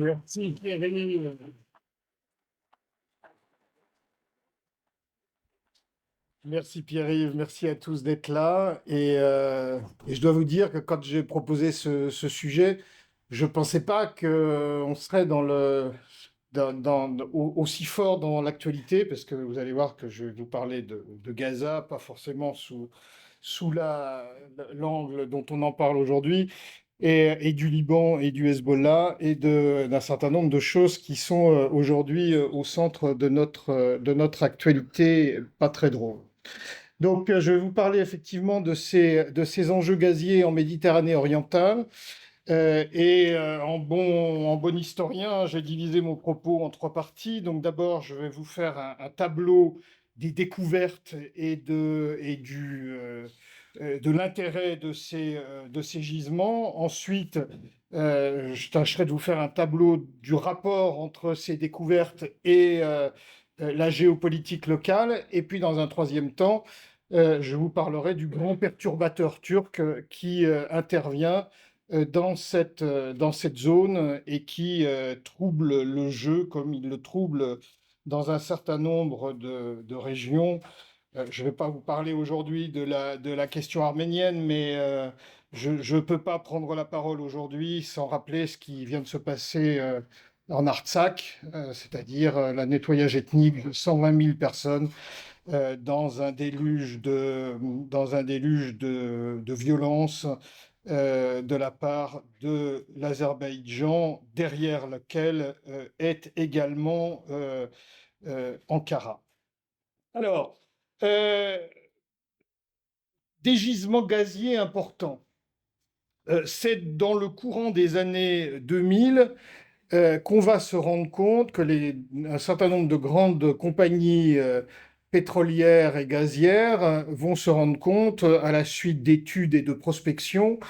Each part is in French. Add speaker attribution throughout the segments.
Speaker 1: Merci Thierry. Merci Pierre-Yves, merci à tous d'être là. Et je dois vous dire que quand j'ai proposé ce sujet, je ne pensais pas qu'on serait aussi fort dans l'actualité, parce que vous allez voir que je vais vous parler de Gaza, pas forcément sous l'angle dont on en parle aujourd'hui, et du Liban et du Hezbollah, et d'un certain nombre de choses qui sont aujourd'hui au centre de notre actualité, pas très drôle. Donc, je vais vous parler effectivement de ces enjeux gaziers en Méditerranée orientale. En bon historien, j'ai divisé mon propos en trois parties. Donc, d'abord, je vais vous faire un tableau des découvertes de l'intérêt de ces gisements. Ensuite, je tâcherai de vous faire un tableau du rapport entre ces découvertes et la géopolitique locale. Et puis, dans un troisième temps, je vous parlerai du grand perturbateur turc qui intervient dans cette zone et qui trouble le jeu comme il le trouble dans un certain nombre de régions. Je ne vais pas vous parler aujourd'hui de la question arménienne, mais je ne peux pas prendre la parole aujourd'hui sans rappeler ce qui vient de se passer en Artsakh, c'est-à-dire le nettoyage ethnique de 120 000 personnes dans un déluge de violence de la part de l'Azerbaïdjan, derrière lequel est également Ankara. Alors, euh, des gisements gaziers importants. C'est dans le courant des années 2000 qu'on va se rendre compte que un certain nombre de grandes compagnies pétrolières et gazières vont se rendre compte, à la suite d'études et de prospection,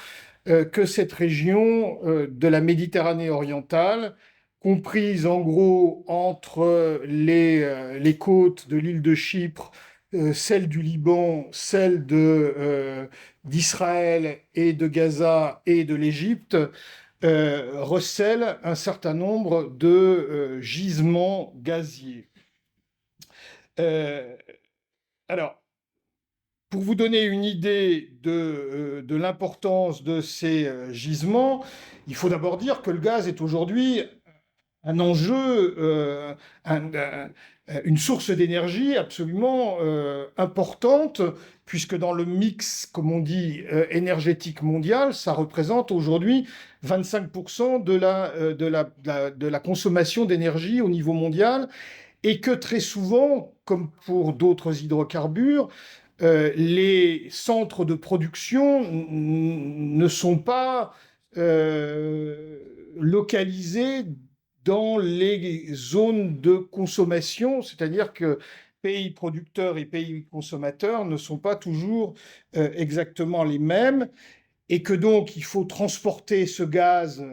Speaker 1: que cette région de la Méditerranée orientale, comprise en gros entre les côtes de l'île de Chypre, celle du Liban, d'Israël et de Gaza et de l'Égypte, recèle un certain nombre de gisements gaziers. Euh, alors, pour vous donner une idée de l'importance de ces gisements, il faut d'abord dire que le gaz est aujourd'hui un enjeu, une source d'énergie absolument importante, puisque dans le mix, comme on dit, énergétique mondial, ça représente aujourd'hui 25% de la consommation d'énergie au niveau mondial, et que très souvent, comme pour d'autres hydrocarbures, les centres de production ne sont pas localisés dans les zones de consommation, c'est-à-dire que pays producteurs et pays consommateurs ne sont pas toujours exactement les mêmes, et que donc il faut transporter ce gaz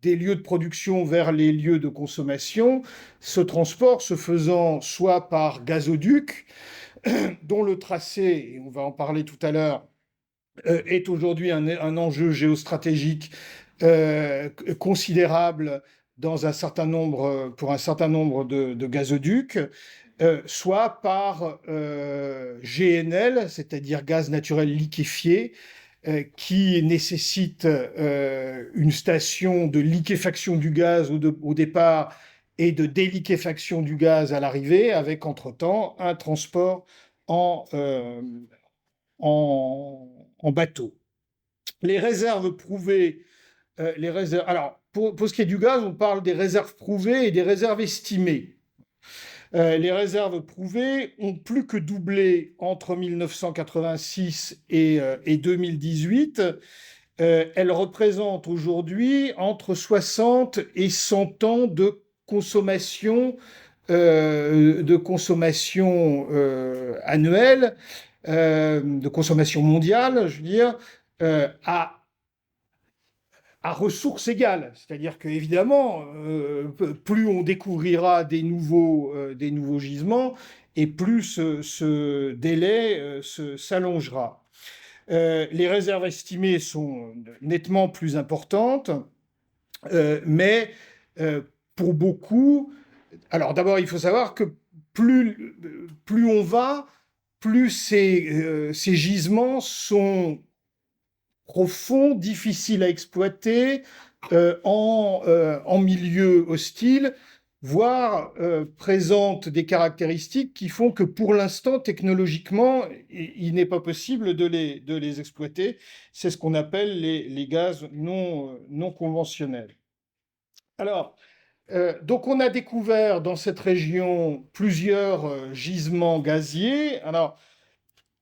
Speaker 1: des lieux de production vers les lieux de consommation, ce transport se faisant soit par gazoduc, dont le tracé, et on va en parler tout à l'heure, est aujourd'hui un enjeu géostratégique considérable pour un certain nombre de gazoducs, soit par GNL, c'est-à-dire gaz naturel liquéfié, qui nécessite une station de liquéfaction du gaz au départ et de déliquéfaction du gaz à l'arrivée, avec entre-temps un transport en, euh, en bateau. Les réserves prouvées, alors pour ce qui est du gaz, on parle des réserves prouvées et des réserves estimées. Les réserves prouvées ont plus que doublé entre 1986 et 2018. Elles représentent aujourd'hui entre 60 et 100 ans de consommation annuelle, de consommation mondiale, je veux dire, à ressources égales. C'est-à-dire qu'évidemment, plus on découvrira des nouveaux gisements, et plus ce délai s'allongera. Les réserves estimées sont nettement plus importantes. Mais pour beaucoup, alors d'abord, il faut savoir que plus on va, plus ces gisements sont profonds, difficiles à exploiter, en milieu hostile, voire présentent des caractéristiques qui font que pour l'instant, technologiquement, il n'est pas possible de les exploiter. C'est ce qu'on appelle les gaz non conventionnels. Alors, donc on a découvert dans cette région plusieurs gisements gaziers. Alors,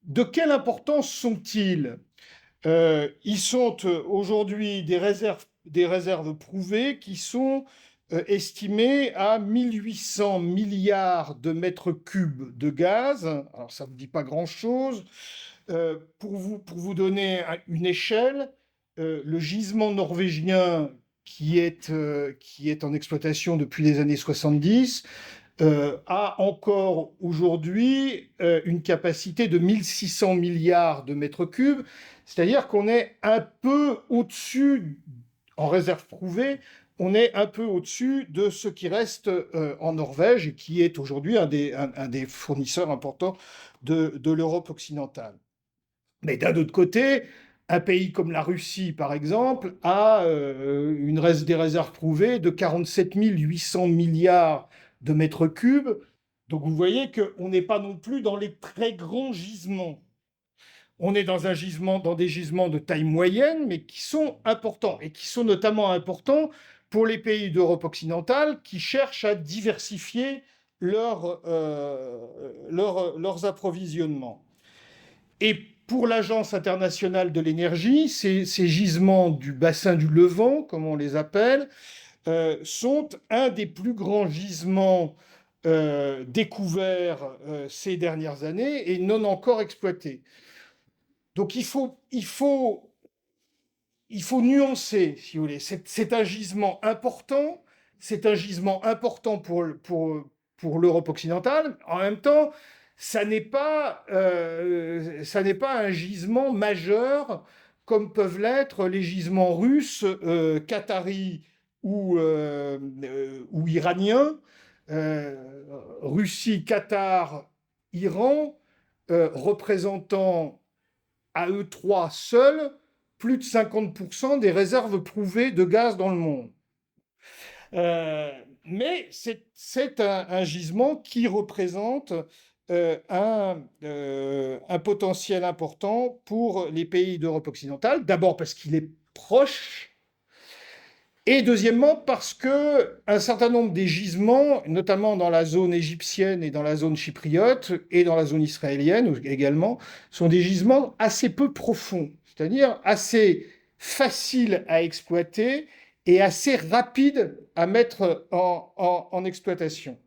Speaker 1: de quelle importance sont-ils? Ils sont aujourd'hui des réserves prouvées qui sont estimées à 1800 milliards de mètres cubes de gaz. Alors ça ne vous dit pas grand-chose. Pour vous donner une échelle, le gisement norvégien qui est en exploitation depuis les années 70 a encore aujourd'hui une capacité de 1600 milliards de mètres cubes, c'est-à-dire qu'on est un peu au-dessus, en réserve prouvée, on est un peu au-dessus de ce qui reste en Norvège et qui est aujourd'hui un des fournisseurs importants de l'Europe occidentale. Mais d'un autre côté, un pays comme la Russie, par exemple, a des réserves prouvées de 47 800 milliards de mètres cubes. Donc vous voyez qu'on n'est pas non plus dans les très grands gisements. On est dans des gisements de taille moyenne, mais qui sont importants, et qui sont notamment importants pour les pays d'Europe occidentale qui cherchent à diversifier leurs approvisionnements. Et pour l'Agence internationale de l'énergie, ces gisements du bassin du Levant, comme on les appelle, sont un des plus grands gisements découverts ces dernières années et non encore exploités. Donc il faut nuancer, si vous voulez. C'est un gisement important, c'est un gisement important pour l'Europe occidentale. En même temps, ça n'est pas un gisement majeur comme peuvent l'être les gisements russes, qataris ou iraniens. Euh, Russie, Qatar, Iran, représentant à eux trois seuls plus de 50% des réserves prouvées de gaz dans le monde. Euh, mais c'est un gisement qui représente un potentiel important pour les pays d'Europe occidentale. D'abord parce qu'il est proche, et deuxièmement parce que un certain nombre des gisements, notamment dans la zone égyptienne et dans la zone chypriote et dans la zone israélienne également, sont des gisements assez peu profonds, c'est-à-dire assez faciles à exploiter et assez rapides à mettre en exploitation.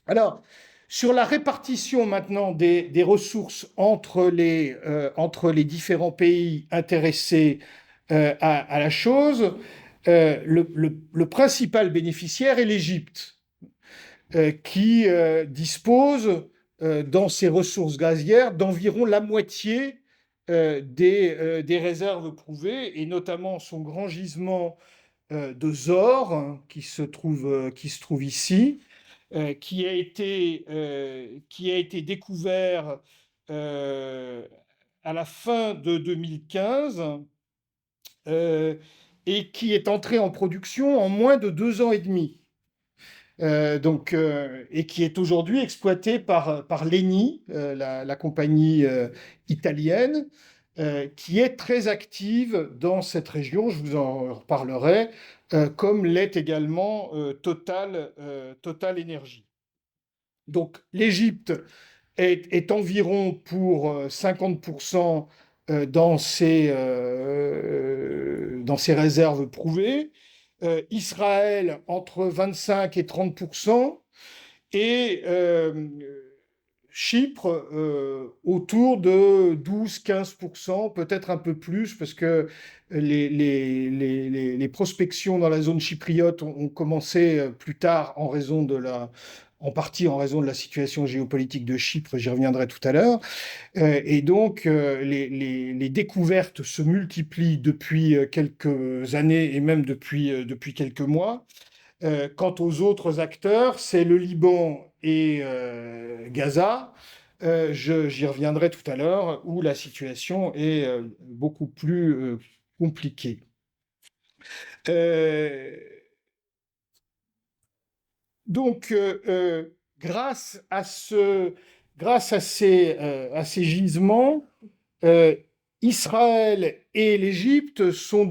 Speaker 1: Alors, sur la répartition maintenant des ressources entre les différents pays intéressés à la chose, le principal bénéficiaire est l'Égypte, qui dispose dans ses ressources gazières d'environ la moitié des réserves prouvées, et notamment son grand gisement de Zohr, hein, qui se trouve ici, qui a été découvert euh, à la fin de 2015 euh, et qui est entré en production en moins de 2 ans et demi. Et qui est aujourd'hui exploité par l'ENI, la compagnie italienne, qui est très active dans cette région. Je vous en reparlerai, comme l'est également Total Énergie. Donc l'Égypte est environ pour 50% dans ses réserves prouvées. Israël entre 25 et 30%, et Chypre autour de 12-15%, peut-être un peu plus, parce que les prospections dans la zone chypriote ont commencé plus tard en partie en raison de la situation géopolitique de Chypre, j'y reviendrai tout à l'heure. Et donc, les découvertes se multiplient depuis quelques années et même depuis quelques mois. Quant aux autres acteurs, c'est le Liban et Gaza. J'y reviendrai tout à l'heure, où la situation est beaucoup plus compliquée. Euh, donc, grâce à ces gisements, euh, Israël et l'Égypte euh, sont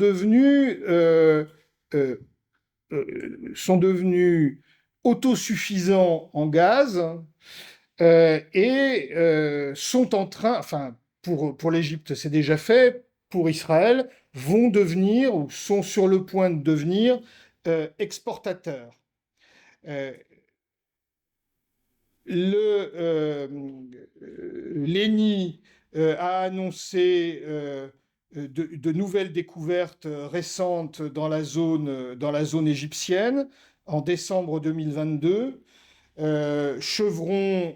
Speaker 1: devenus autosuffisants en gaz et sont en train, enfin pour l'Égypte c'est déjà fait, pour Israël vont devenir ou sont sur le point de devenir exportateurs. Euh, L'ENI a annoncé de nouvelles découvertes récentes dans la zone égyptienne en décembre 2022. Chevron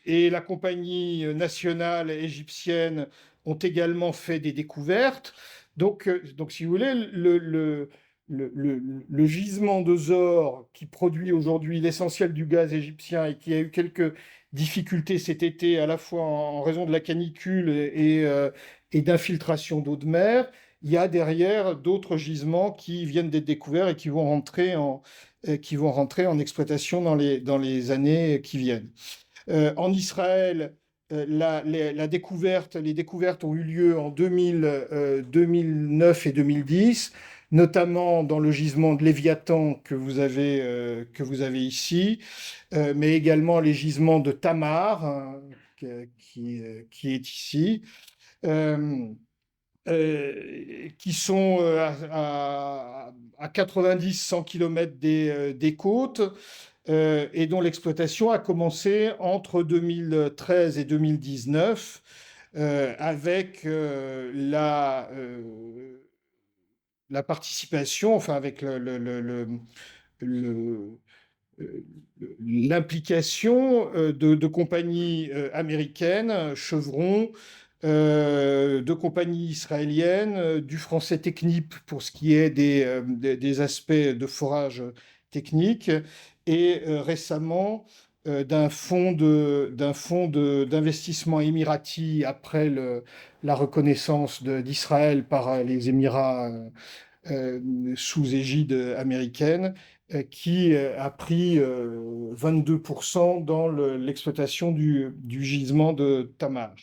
Speaker 1: et la compagnie nationale égyptienne ont également fait des découvertes. Donc si vous voulez, le gisement de Zohr qui produit aujourd'hui l'essentiel du gaz égyptien et qui a eu quelques difficultés cet été, à la fois en raison de la canicule et d'infiltration d'eau de mer, il y a derrière d'autres gisements qui viennent d'être découverts et qui vont rentrer en exploitation dans les années qui viennent. En Israël, les découvertes ont eu lieu en 2009 et 2010, notamment dans le gisement de Léviathan que vous avez ici, mais également les gisements de Tamar, hein, qui est ici. Euh, qui sont à 90-100 km des côtes et dont l'exploitation a commencé entre 2013 et 2019 avec la participation, enfin avec le- l'implication de compagnies américaines, Chevron, de compagnies israéliennes, du français Technip pour ce qui est des aspects de forage technique, et récemment d'investissement émirati après la reconnaissance d'Israël par les Émirats sous égide américaine, qui a pris 22% dans l'exploitation du gisement de Tamar.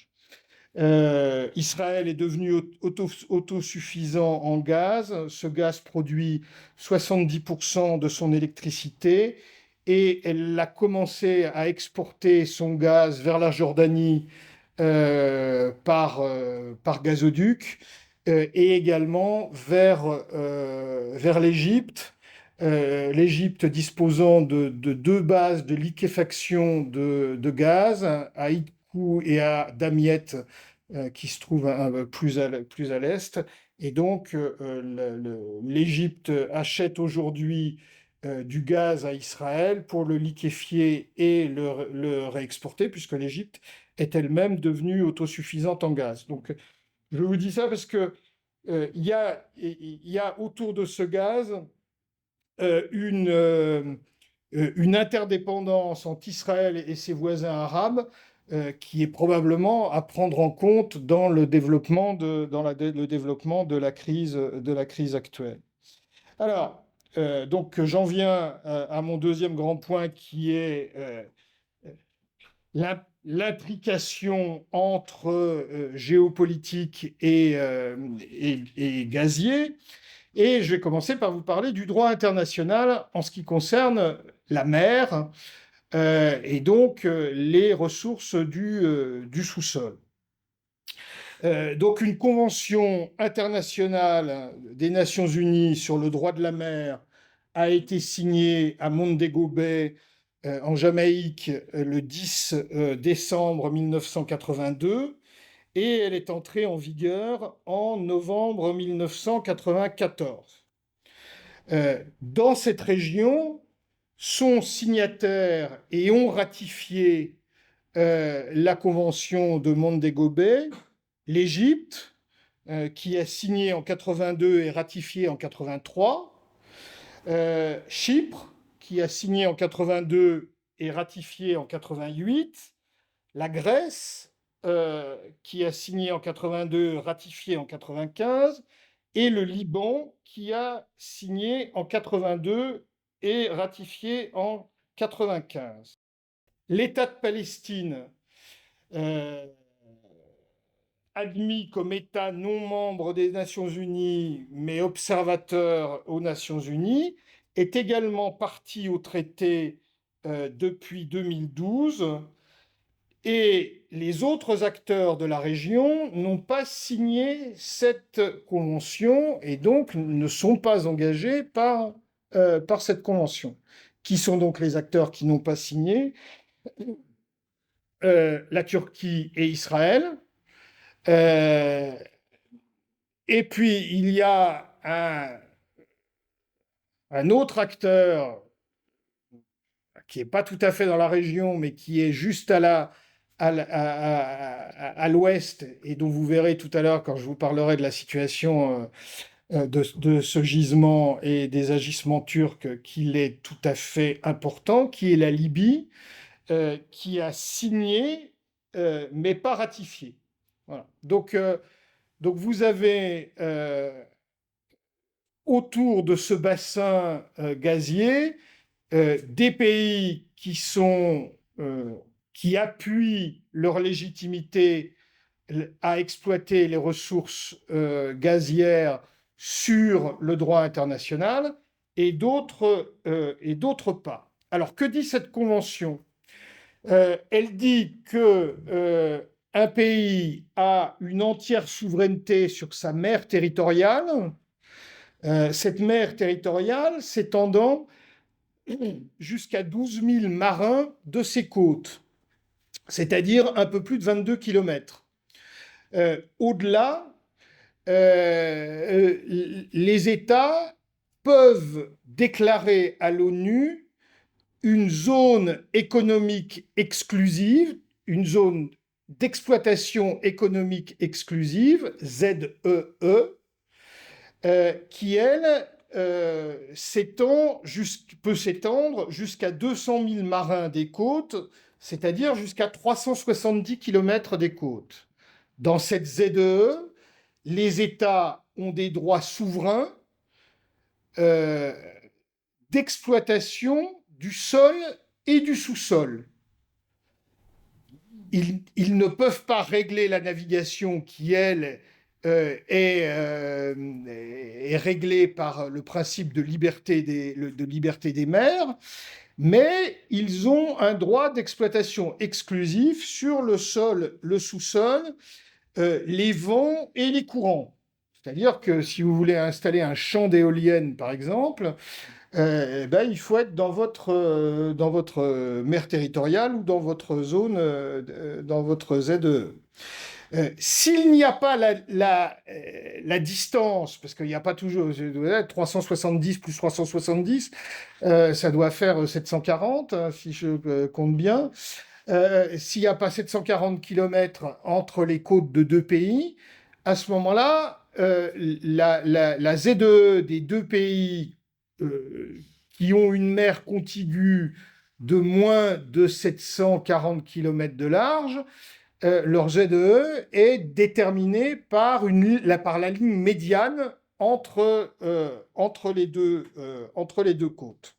Speaker 1: Israël est devenu autosuffisant en gaz. Ce gaz produit 70% de son électricité et elle a commencé à exporter son gaz vers la Jordanie par gazoduc et également vers l'Égypte. L'Égypte disposant de deux bases de liquéfaction de gaz, à Idkou et à Damiette, qui se trouvent plus à l'est. Et donc, l'Égypte achète aujourd'hui du gaz à Israël pour le liquéfier et le réexporter, puisque l'Égypte est elle-même devenue autosuffisante en gaz. Donc, je vous dis ça parce que il y a autour de ce gaz euh, une, euh, une interdépendance entre Israël et ses voisins arabes qui est probablement à prendre en compte dans le développement le développement de la crise actuelle. Alors, donc j'en viens à mon deuxième grand point qui est l'intrication entre géopolitique et gazier. Et je vais commencer par vous parler du droit international en ce qui concerne la mer et donc les ressources du sous-sol. Donc une convention internationale des Nations Unies sur le droit de la mer a été signée à Montego Bay en Jamaïque le 10 décembre 1982 et elle est entrée en vigueur en novembre 1994. Dans cette région sont signataires et ont ratifié la convention de Montego Bay, l'Égypte, qui a signé en 82 et ratifié en 83, Chypre, qui a signé en 82 et ratifié en 88, la Grèce, qui a signé en 82, ratifié en 95, et le Liban, qui a signé en 82 et ratifié en 95. L'État de Palestine, euh, admis comme État non membre des Nations Unies, mais observateur aux Nations Unies, est également partie au traité depuis 2012, et les autres acteurs de la région n'ont pas signé cette convention et donc ne sont pas engagés par cette convention. Qui sont donc les acteurs qui n'ont pas signé? La Turquie et Israël. Euh, et puis, il y a un autre acteur qui n'est pas tout à fait dans la région, mais qui est juste à l'ouest, et dont vous verrez tout à l'heure quand je vous parlerai de la situation de ce gisement et des agissements turcs, qu'il est tout à fait important, qui est la Libye, qui a signé, mais pas ratifié. Voilà. Donc vous avez autour de ce bassin gazier des pays qui appuient leur légitimité à exploiter les ressources gazières sur le droit international et d'autres pas. Alors, que dit cette convention? Elle dit que un pays a une entière souveraineté sur sa mer territoriale, cette mer territoriale s'étendant jusqu'à 12 000 marins de ses côtes, c'est-à-dire un peu plus de 22 kilomètres. Au-delà, les États peuvent déclarer à l'ONU une zone économique exclusive, une zone d'exploitation économique exclusive, ZEE, qui, elle, peut s'étendre jusqu'à 200 000 marins des côtes, c'est-à-dire jusqu'à 370 kilomètres des côtes. Dans cette ZEE, les États ont des droits souverains d'exploitation du sol et du sous-sol. Ils ne peuvent pas régler la navigation qui, elle, est réglée par le principe de liberté des mers, mais ils ont un droit d'exploitation exclusif sur le sol, le sous-sol, les vents et les courants. C'est-à-dire que si vous voulez installer un champ d'éoliennes, par exemple, il faut être dans votre mer territoriale ou dans votre zone, dans votre ZE. S'il n'y a pas la distance, parce qu'il n'y a pas toujours 370 plus 370, ça doit faire 740, hein, si je compte bien. S'il n'y a pas 740 kilomètres entre les côtes de deux pays, à ce moment-là, la ZE des deux pays qui ont une mer contiguë de moins de 740 kilomètres de large, leur ZE est déterminée par la ligne médiane entre les deux côtes.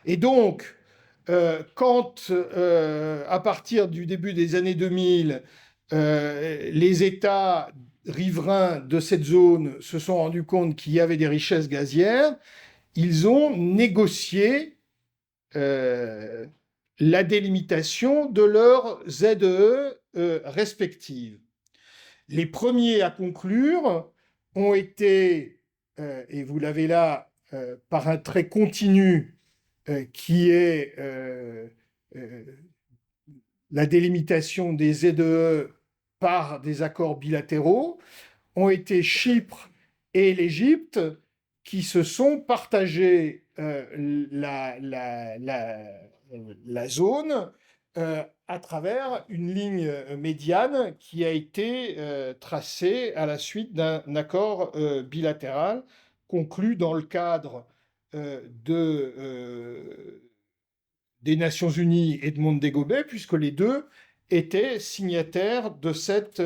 Speaker 1: Et donc, quand, à partir du début des années 2000, les États riverains de cette zone se sont rendus compte qu'il y avait des richesses gazières, ils ont négocié la délimitation de leurs ZE respectives. Les premiers à conclure ont été, et vous l'avez là, par un trait continu, qui est la délimitation des ZE par des accords bilatéraux, ont été Chypre et l'Égypte, qui se sont partagés la zone à travers une ligne médiane qui a été tracée à la suite d'un accord bilatéral conclu dans le cadre des Nations Unies et de Montego Bay, puisque les deux étaient signataires de cette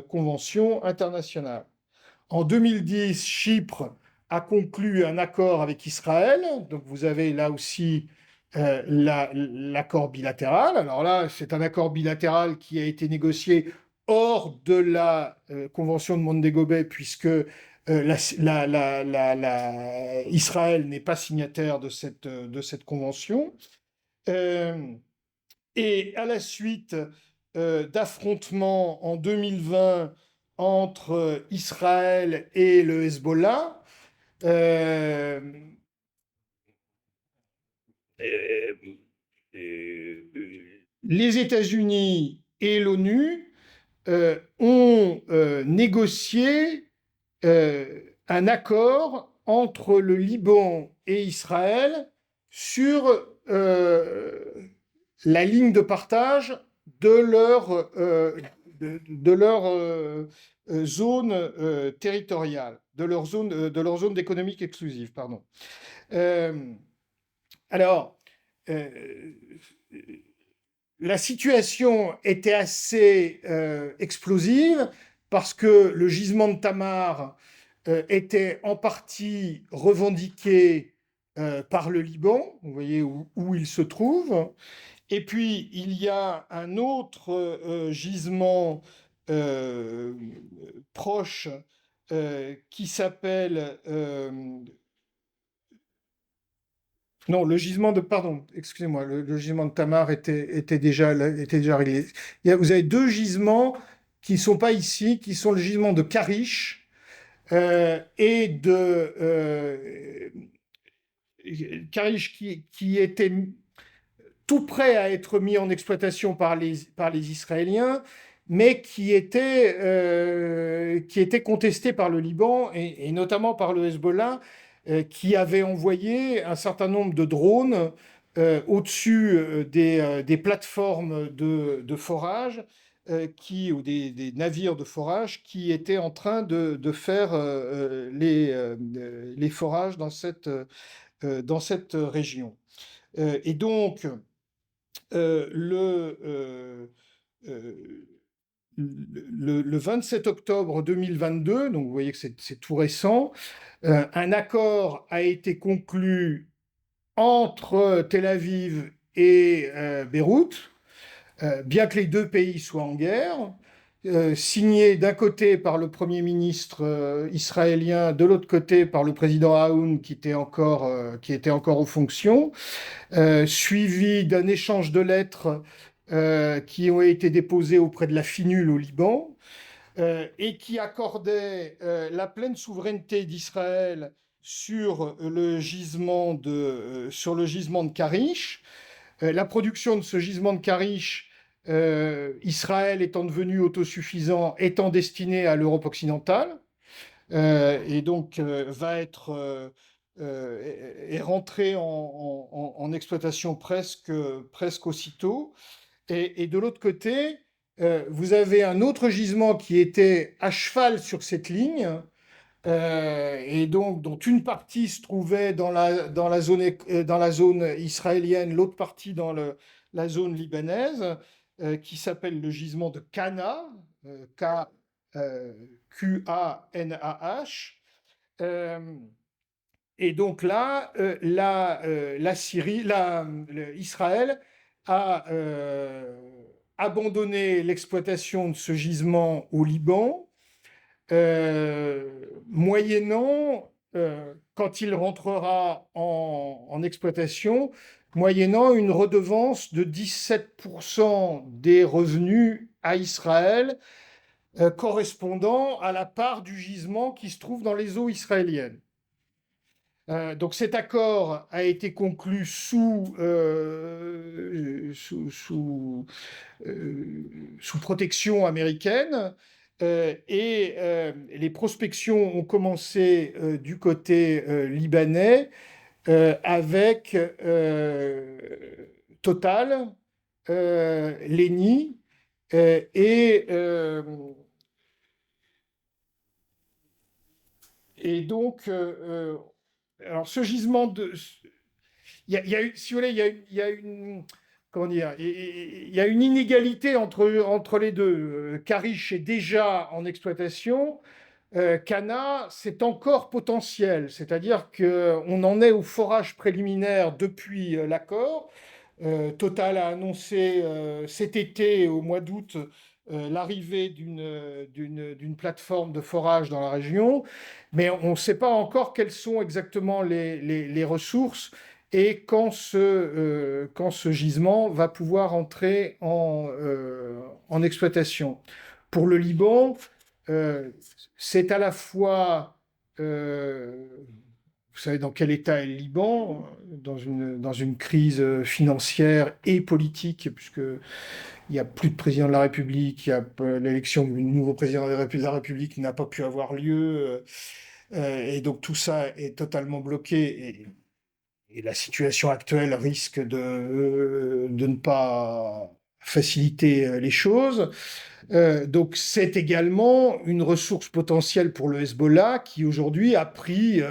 Speaker 1: convention internationale. En 2010, Chypre a conclu un accord avec Israël. Donc vous avez là aussi l'accord bilatéral. Alors là, c'est un accord bilatéral qui a été négocié hors de la convention de Montego Bay, puisque Israël n'est pas signataire de cette convention. Euh, et à la suite d'affrontements en 2020 entre Israël et le Hezbollah, euh, euh, les États-Unis et l'ONU ont négocié un accord entre le Liban et Israël sur la ligne de partage de leur zone territoriale, de leur zone d'économique exclusive, pardon. Euh, alors, euh, la situation était assez explosive parce que le gisement de Tamar était en partie revendiqué par le Liban, vous voyez où il se trouve. Et puis, il y a un autre gisement euh, proche qui s'appelle... non, le gisement de... Pardon, excusez-moi, le gisement de Tamar était déjà réglé. Vous avez deux gisements qui ne sont pas ici, qui sont le gisement de Karish et de... Karish qui était tout prêt à être mis en exploitation par les Israéliens, mais qui était contesté par le Liban et notamment par le Hezbollah, qui avait envoyé un certain nombre de drones au-dessus des plateformes de forage ou des navires de forage qui étaient en train de faire les forages dans cette région. Et donc, le 27 octobre 2022, donc vous voyez que c'est tout récent, un accord a été conclu entre Tel Aviv et Beyrouth, bien que les deux pays soient en guerre, signé d'un côté par le Premier ministre israélien, de l'autre côté par le président Aoun qui était encore aux fonctions, suivi d'un échange de lettres qui ont été déposées auprès de la FINUL au Liban et qui accordaient la pleine souveraineté d'Israël sur le gisement de Karish. La production de ce gisement de Karish, Israël étant devenu autosuffisant, étant destiné à l'Europe occidentale, et donc est rentré en exploitation presque aussitôt. Et de l'autre côté, vous avez un autre gisement qui était à cheval sur cette ligne, et donc dont une partie se trouvait dans la zone israélienne, l'autre partie dans la zone libanaise, qui s'appelle le gisement de Qana, Qanah. Euh, et donc là, Israël a abandonné l'exploitation de ce gisement au Liban, moyennant, quand il rentrera en exploitation, moyennant une redevance de 17% des revenus à Israël, correspondant à la part du gisement qui se trouve dans les eaux israéliennes. Donc cet accord a été conclu sous protection américaine et les prospections ont commencé du côté libanais avec Total, l'ENI, et, et donc, alors ce gisement de, il y a si vous voulez, il y a une, comment dire, il y a une inégalité entre les deux. Karish est déjà en exploitation. Cana, c'est encore potentiel, c'est-à-dire qu'on en est au forage préliminaire depuis l'accord. Total a annoncé cet été, au mois d'août, l'arrivée d'une plateforme de forage dans la région, mais on ne sait pas encore quelles sont exactement les ressources et quand ce gisement va pouvoir entrer en exploitation. Pour le Liban, euh, c'est à la fois vous savez dans quel état est le Liban, dans une crise financière et politique, puisqu'il n'y a plus de président de la République, l'élection du nouveau président de la République n'a pas pu avoir lieu, et donc tout ça est totalement bloqué, et la situation actuelle risque de ne pas faciliter les choses. Donc c'est également une ressource potentielle pour le Hezbollah qui aujourd'hui a pris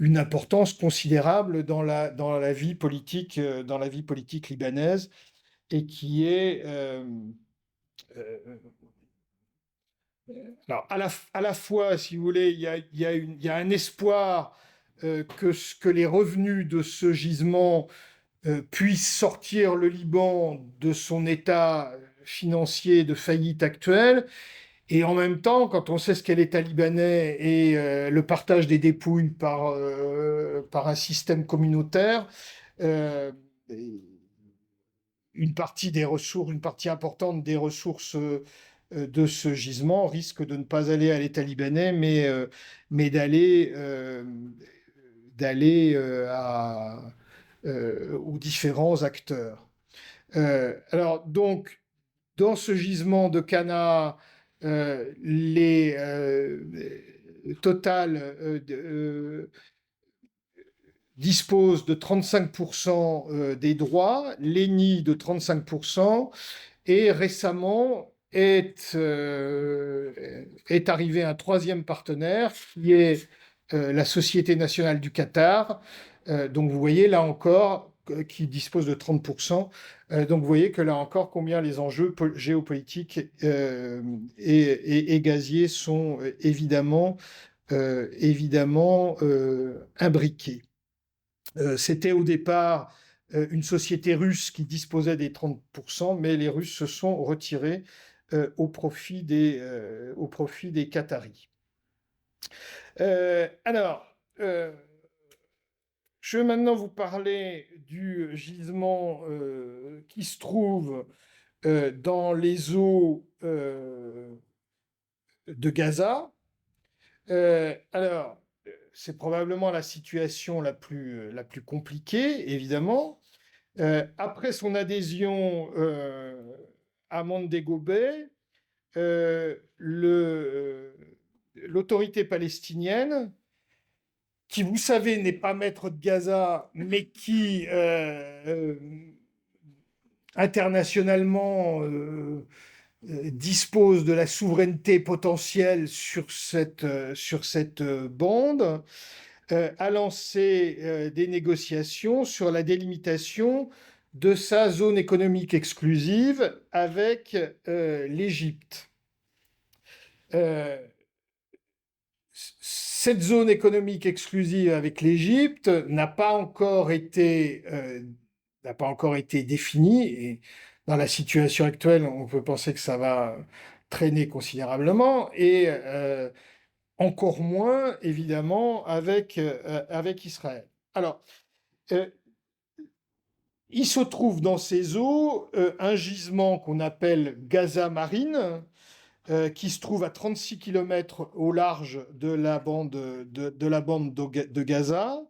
Speaker 1: une importance considérable dans la vie politique, dans la vie politique libanaise et qui est euh, alors à la fois, si vous voulez, il y a un espoir que les revenus de ce gisement puissent sortir le Liban de son état financier de faillite actuel. Et en même temps, quand on sait ce qu'est l'État libanais et le partage des dépouilles par un système communautaire, euh, une partie des ressources, une partie importante des ressources de ce gisement risque de ne pas aller à l'État libanais, mais d'aller aux différents acteurs. Alors donc, dans ce gisement de Cana, les Total dispose de 35% des droits, l'ENI de 35%, et récemment est arrivé un troisième partenaire qui est la Société nationale du Qatar. Donc vous voyez là encore qui dispose de 30%. Donc vous voyez que là encore combien les enjeux géopolitiques et gaziers sont évidemment imbriqués. C'était au départ une société russe qui disposait des 30%, mais les Russes se sont retirés au profit des Qataris. Alors, je vais maintenant vous parler du gisement qui se trouve dans les eaux de Gaza. Alors, c'est probablement la situation la plus compliquée, évidemment. Après son adhésion à Montego Bay, l'autorité palestinienne, qui, vous savez, n'est pas maître de Gaza, mais qui internationalement dispose de la souveraineté potentielle sur cette bande, a lancé des négociations sur la délimitation de sa zone économique exclusive avec l'Égypte. Cette zone économique exclusive avec l'Égypte n'a pas encore été définie. Et dans la situation actuelle, on peut penser que ça va traîner considérablement. Et encore moins, évidemment, avec Israël. Alors, euh, il se trouve dans ces eaux un gisement qu'on appelle Gaza Marine, qui se trouve à 36 km au large de la bande de Gaza,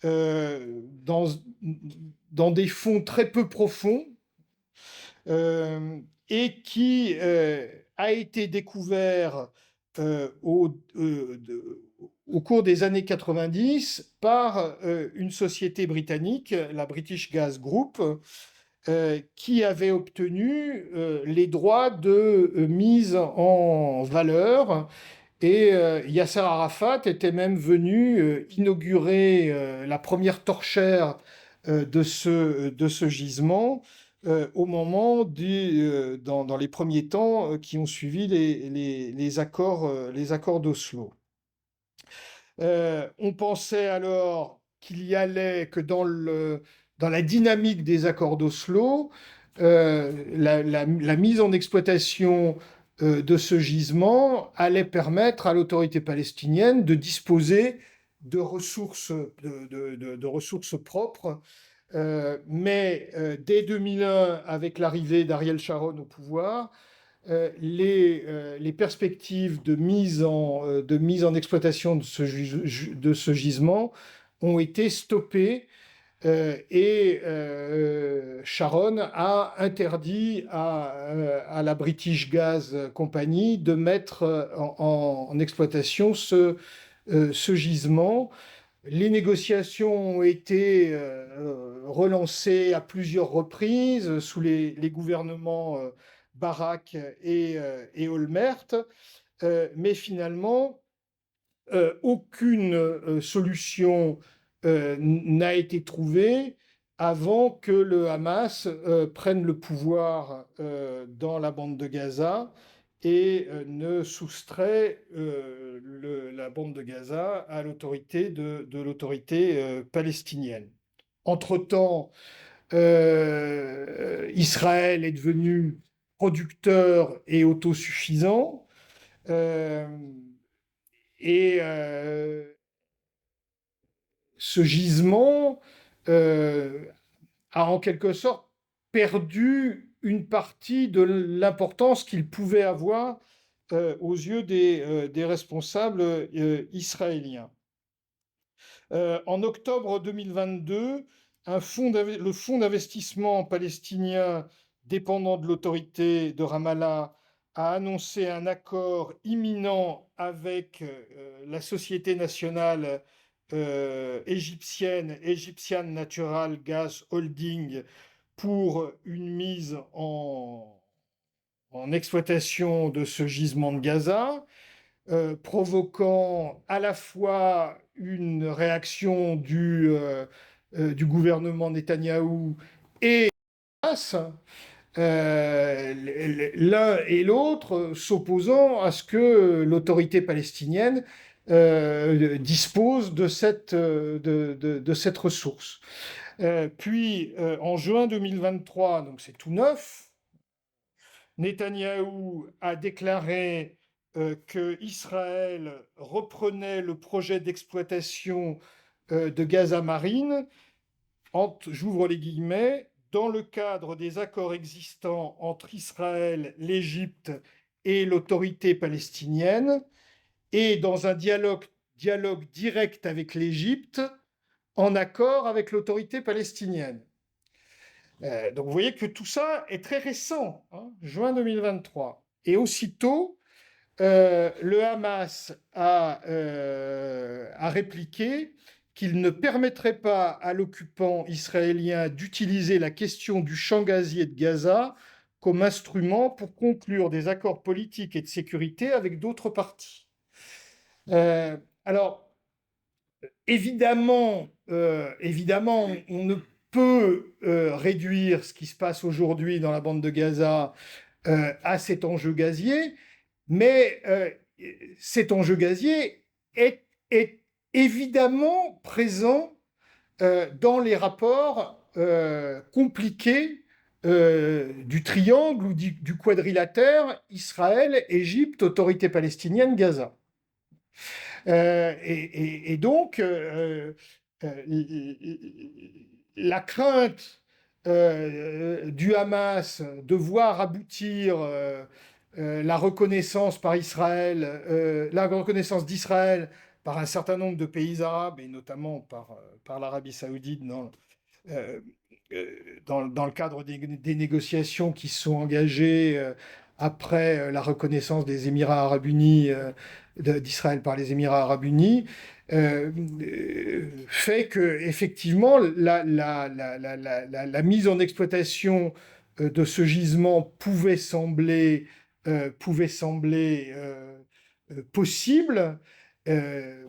Speaker 1: dans des fonds très peu profonds, et qui a été découvert au cours des années 90 par une société britannique, la British Gas Group, qui avait obtenu les droits de mise en valeur. Et Yasser Arafat était même venu inaugurer la première torchère de ce gisement au moment dans les premiers temps qui ont suivi les accords d'Oslo. On pensait alors qu'il y allait que dans la dynamique des accords d'Oslo, la mise en exploitation de ce gisement allait permettre à l'autorité palestinienne de disposer de ressources, de ressources propres. Mais dès 2001, avec l'arrivée d'Ariel Sharon au pouvoir, les perspectives de mise en exploitation de ce gisement ont été stoppées et Sharon a interdit à la British Gas Company de mettre en exploitation ce gisement. Les négociations ont été relancées à plusieurs reprises sous les gouvernements Barak et Olmert, mais finalement, aucune solution n'a été trouvée avant que le Hamas prenne le pouvoir dans la bande de Gaza et ne soustrait la bande de Gaza à l'autorité de l'autorité palestinienne. Entre-temps, Israël est devenu producteur et autosuffisant. Euh, et ce gisement a en quelque sorte perdu une partie de l'importance qu'il pouvait avoir aux yeux des responsables israéliens. En octobre 2022, le fonds d'investissement palestinien dépendant de l'autorité de Ramallah a annoncé un accord imminent avec la société nationale égyptienne, Egyptian Natural Gas Holding, pour une mise en exploitation de ce gisement de Gaza, provoquant à la fois une réaction du gouvernement Netanyahou et Hamas, l'un et l'autre s'opposant à ce que l'autorité palestinienne dispose de cette ressource. Puis, en juin 2023, donc c'est tout neuf, Netanyahou a déclaré que Israël reprenait le projet d'exploitation de Gaza Marine, j'ouvre les guillemets, dans le cadre des accords existants entre Israël, l'Égypte et l'autorité palestinienne, et dans un dialogue direct avec l'Égypte, en accord avec l'autorité palestinienne. Donc vous voyez que tout ça est très récent, hein, juin 2023. Et aussitôt, le Hamas a répliqué qu'il ne permettrait pas à l'occupant israélien d'utiliser la question du champ gazier de Gaza comme instrument pour conclure des accords politiques et de sécurité avec d'autres parties. Alors, évidemment, on ne peut réduire ce qui se passe aujourd'hui dans la bande de Gaza à cet enjeu gazier, mais cet enjeu gazier est évidemment présent dans les rapports compliqués du triangle ou du quadrilatère Israël, Égypte, autorité palestinienne, Gaza. Et donc, la crainte du Hamas de voir aboutir la reconnaissance par Israël, la reconnaissance d'Israël par un certain nombre de pays arabes, et notamment par l'Arabie saoudite dans le cadre des négociations qui se sont engagées après la reconnaissance des Émirats arabes unis, d'Israël par les Émirats arabes unis, fait que effectivement la mise en exploitation de ce gisement pouvait sembler possible euh,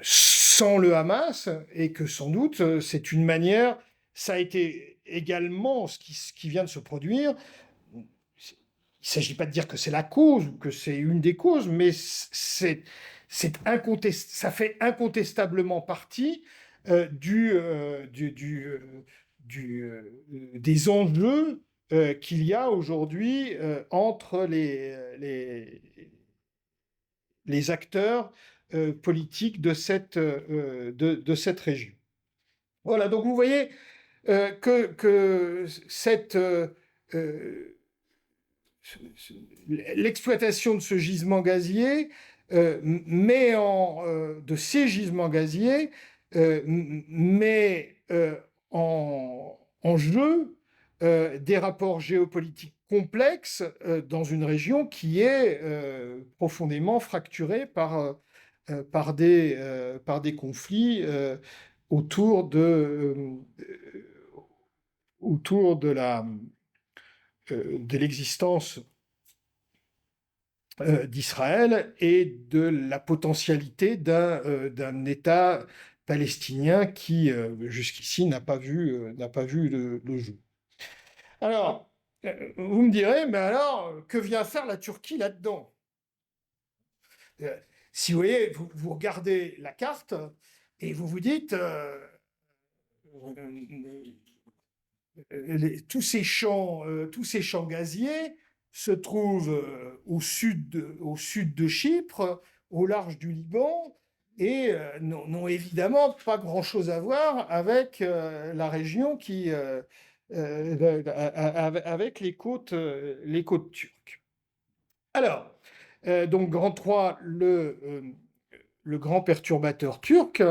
Speaker 1: sans le Hamas, et que sans doute c'est une manière, ça a été également ce qui vient de se produire. Il ne s'agit pas de dire que c'est la cause ou que c'est une des causes, mais ça fait incontestablement partie des enjeux qu'il y a aujourd'hui entre les acteurs politiques de cette région. Voilà, donc vous voyez que l'exploitation de ce gisement gazier de ces gisements gaziers met en jeu des rapports géopolitiques complexes dans une région qui est profondément fracturée par des conflits autour de l'existence d'Israël et de la potentialité d'un État palestinien qui, jusqu'ici, n'a pas vu le jour. Alors, vous me direz, mais alors, que vient faire la Turquie là-dedans? Euh, Si vous voyez, vous regardez la carte et vous vous dites, tous ces champs gaziers se trouvent au sud de Chypre, au large du Liban, et n'ont évidemment pas grand-chose à voir avec la région avec les côtes turques. Alors, donc grand 3, le grand perturbateur turc,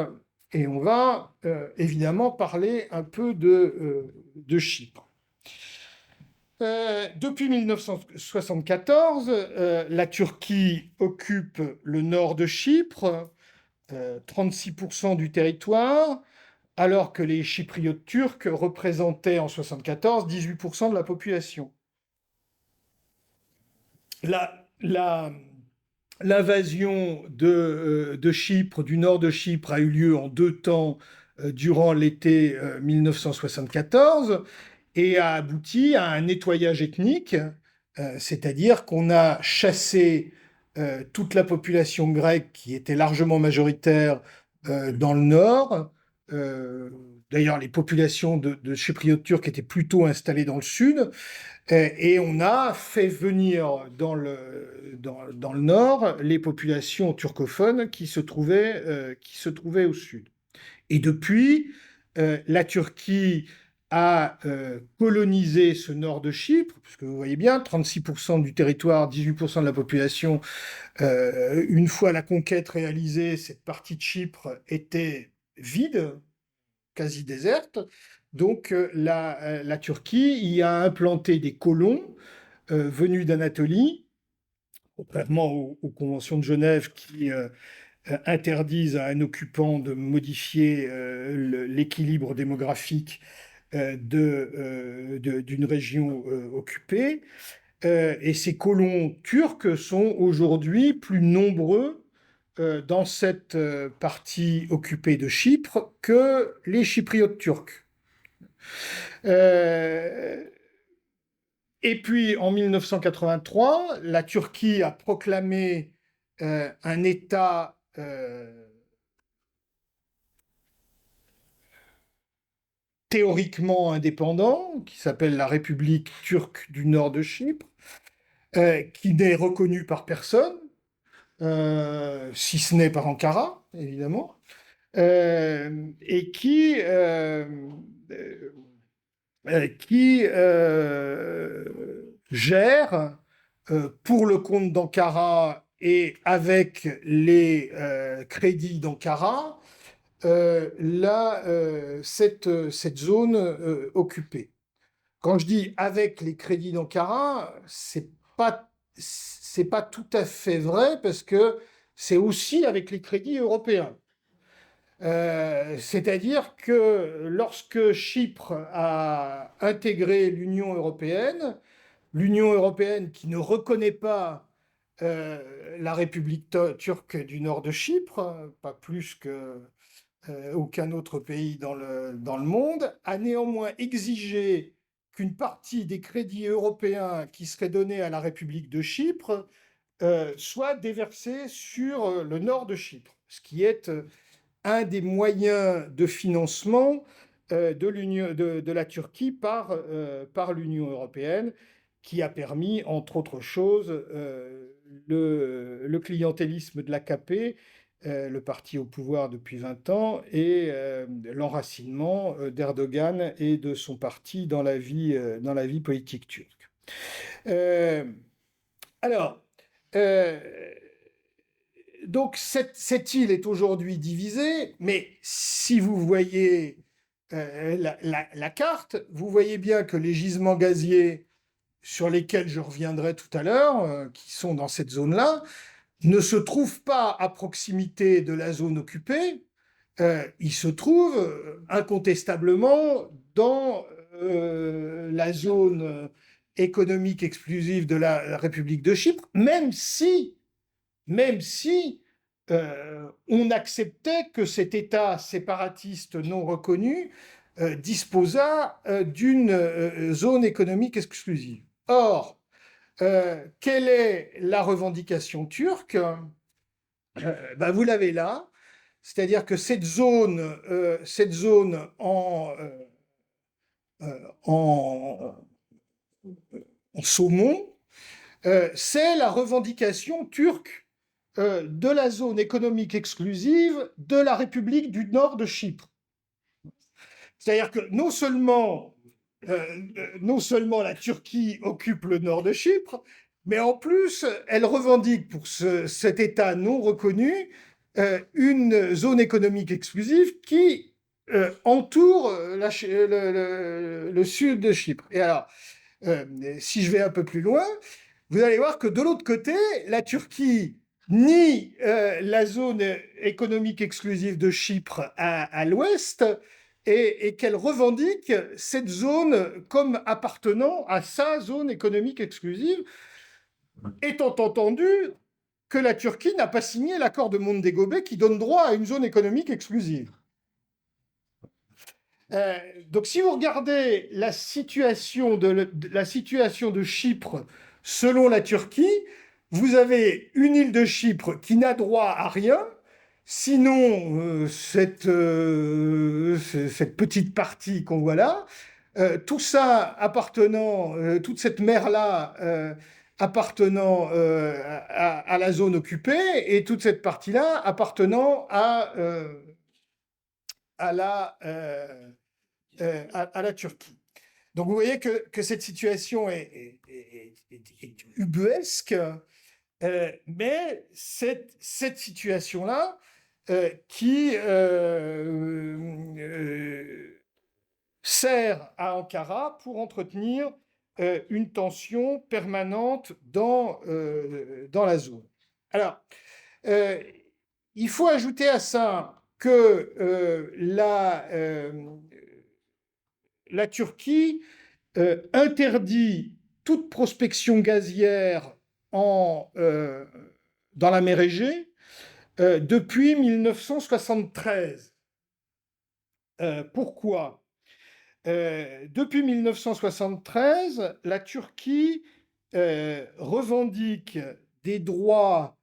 Speaker 1: et on va évidemment parler un peu de Chypre. Depuis 1974, la Turquie occupe le nord de Chypre, 36% du territoire, alors que les Chypriotes turcs représentaient en 1974 18% de la population. L'invasion de Chypre, du nord de Chypre, a eu lieu en deux temps durant l'été 1974 et a abouti à un nettoyage ethnique, c'est-à-dire qu'on a chassé toute la population grecque qui était largement majoritaire dans le nord. Euh, D'ailleurs, les populations de Chypriotes turcs étaient plutôt installées dans le sud. Et on a fait venir dans le nord les populations turcophones qui se trouvaient au sud. Et depuis, la Turquie a colonisé ce nord de Chypre, puisque vous voyez bien, 36% du territoire, 18% de la population. Une fois la conquête réalisée, cette partie de Chypre était vide, quasi déserte. Donc la Turquie y a implanté des colons venus d'Anatolie, contrairement aux conventions de Genève qui interdisent à un occupant de modifier l'équilibre démographique d'une région occupée. Et ces colons turcs sont aujourd'hui plus nombreux dans cette partie occupée de Chypre que les Chypriotes turcs. Euh, et puis en 1983, la Turquie a proclamé un État théoriquement indépendant, qui s'appelle la République turque du nord de Chypre, qui n'est reconnu par personne, si ce n'est par Ankara, évidemment, et qui gère pour le compte d'Ankara et avec les crédits d'Ankara cette zone occupée. quand je dis avec les crédits d'Ankara, c'est pas tout à fait vrai parce que c'est aussi avec les crédits européens. C'est-à-dire que lorsque Chypre a intégré l'Union européenne qui ne reconnaît pas la République turque du nord de Chypre, pas plus que aucun autre pays dans le monde, a néanmoins exigé qu'une partie des crédits européens qui seraient donnés à la République de Chypre soit déversée sur le nord de Chypre, ce qui est un des moyens de financement de la Turquie par l'Union européenne, qui a permis, entre autres choses, le clientélisme de l'AKP, le parti au pouvoir depuis 20 ans, et l'enracinement d'Erdogan et de son parti dans dans la vie politique turque. Euh, alors, euh, donc cette île est aujourd'hui divisée, mais si vous voyez la carte, vous voyez bien que les gisements gaziers sur lesquels je reviendrai tout à l'heure, qui sont dans cette zone-là, ne se trouvent pas à proximité de la zone occupée, ils se trouvent incontestablement dans la zone économique exclusive de la République de Chypre, même si on acceptait que cet État séparatiste non reconnu disposât d'une zone économique exclusive. Or, quelle est la revendication turque? Ben, vous l'avez là, c'est-à-dire que cette zone en, en saumon, c'est la revendication turque de la zone économique exclusive de la République du Nord de Chypre. C'est-à-dire que non seulement la Turquie occupe le nord de Chypre, mais en plus, elle revendique pour cet État non reconnu une zone économique exclusive qui entoure le sud de Chypre. Et alors, si je vais un peu plus loin, vous allez voir que de l'autre côté, la Turquie nie la zone économique exclusive de Chypre à l'ouest et qu'elle revendique cette zone comme appartenant à sa zone économique exclusive, étant entendu que la Turquie n'a pas signé l'accord de Montego Bay qui donne droit à une zone économique exclusive. Donc si vous regardez la situation de Chypre selon la Turquie, vous avez une île de Chypre qui n'a droit à rien, sinon cette petite partie qu'on voit là, tout ça appartenant, toute cette mer-là appartenant à la zone occupée, et toute cette partie-là appartenant à la Turquie. Donc vous voyez que cette situation est ubuesque, mais cette situation-là qui sert à Ankara pour entretenir une tension permanente dans la zone. Alors, il faut ajouter à ça que la Turquie interdit toute prospection gazière dans la mer Égée depuis 1973. Pourquoi? Depuis 1973, la Turquie revendique des droits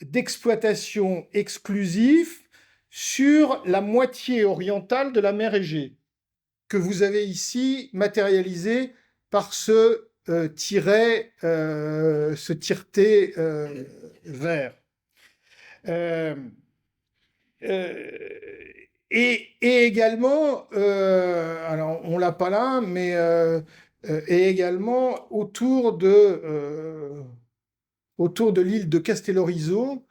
Speaker 1: d'exploitation exclusifs sur la moitié orientale de la mer Égée, que vous avez ici matérialisé par ce tiret-T vert. Et également, alors on l'a pas là, mais et également autour de l'île de Castellorizo,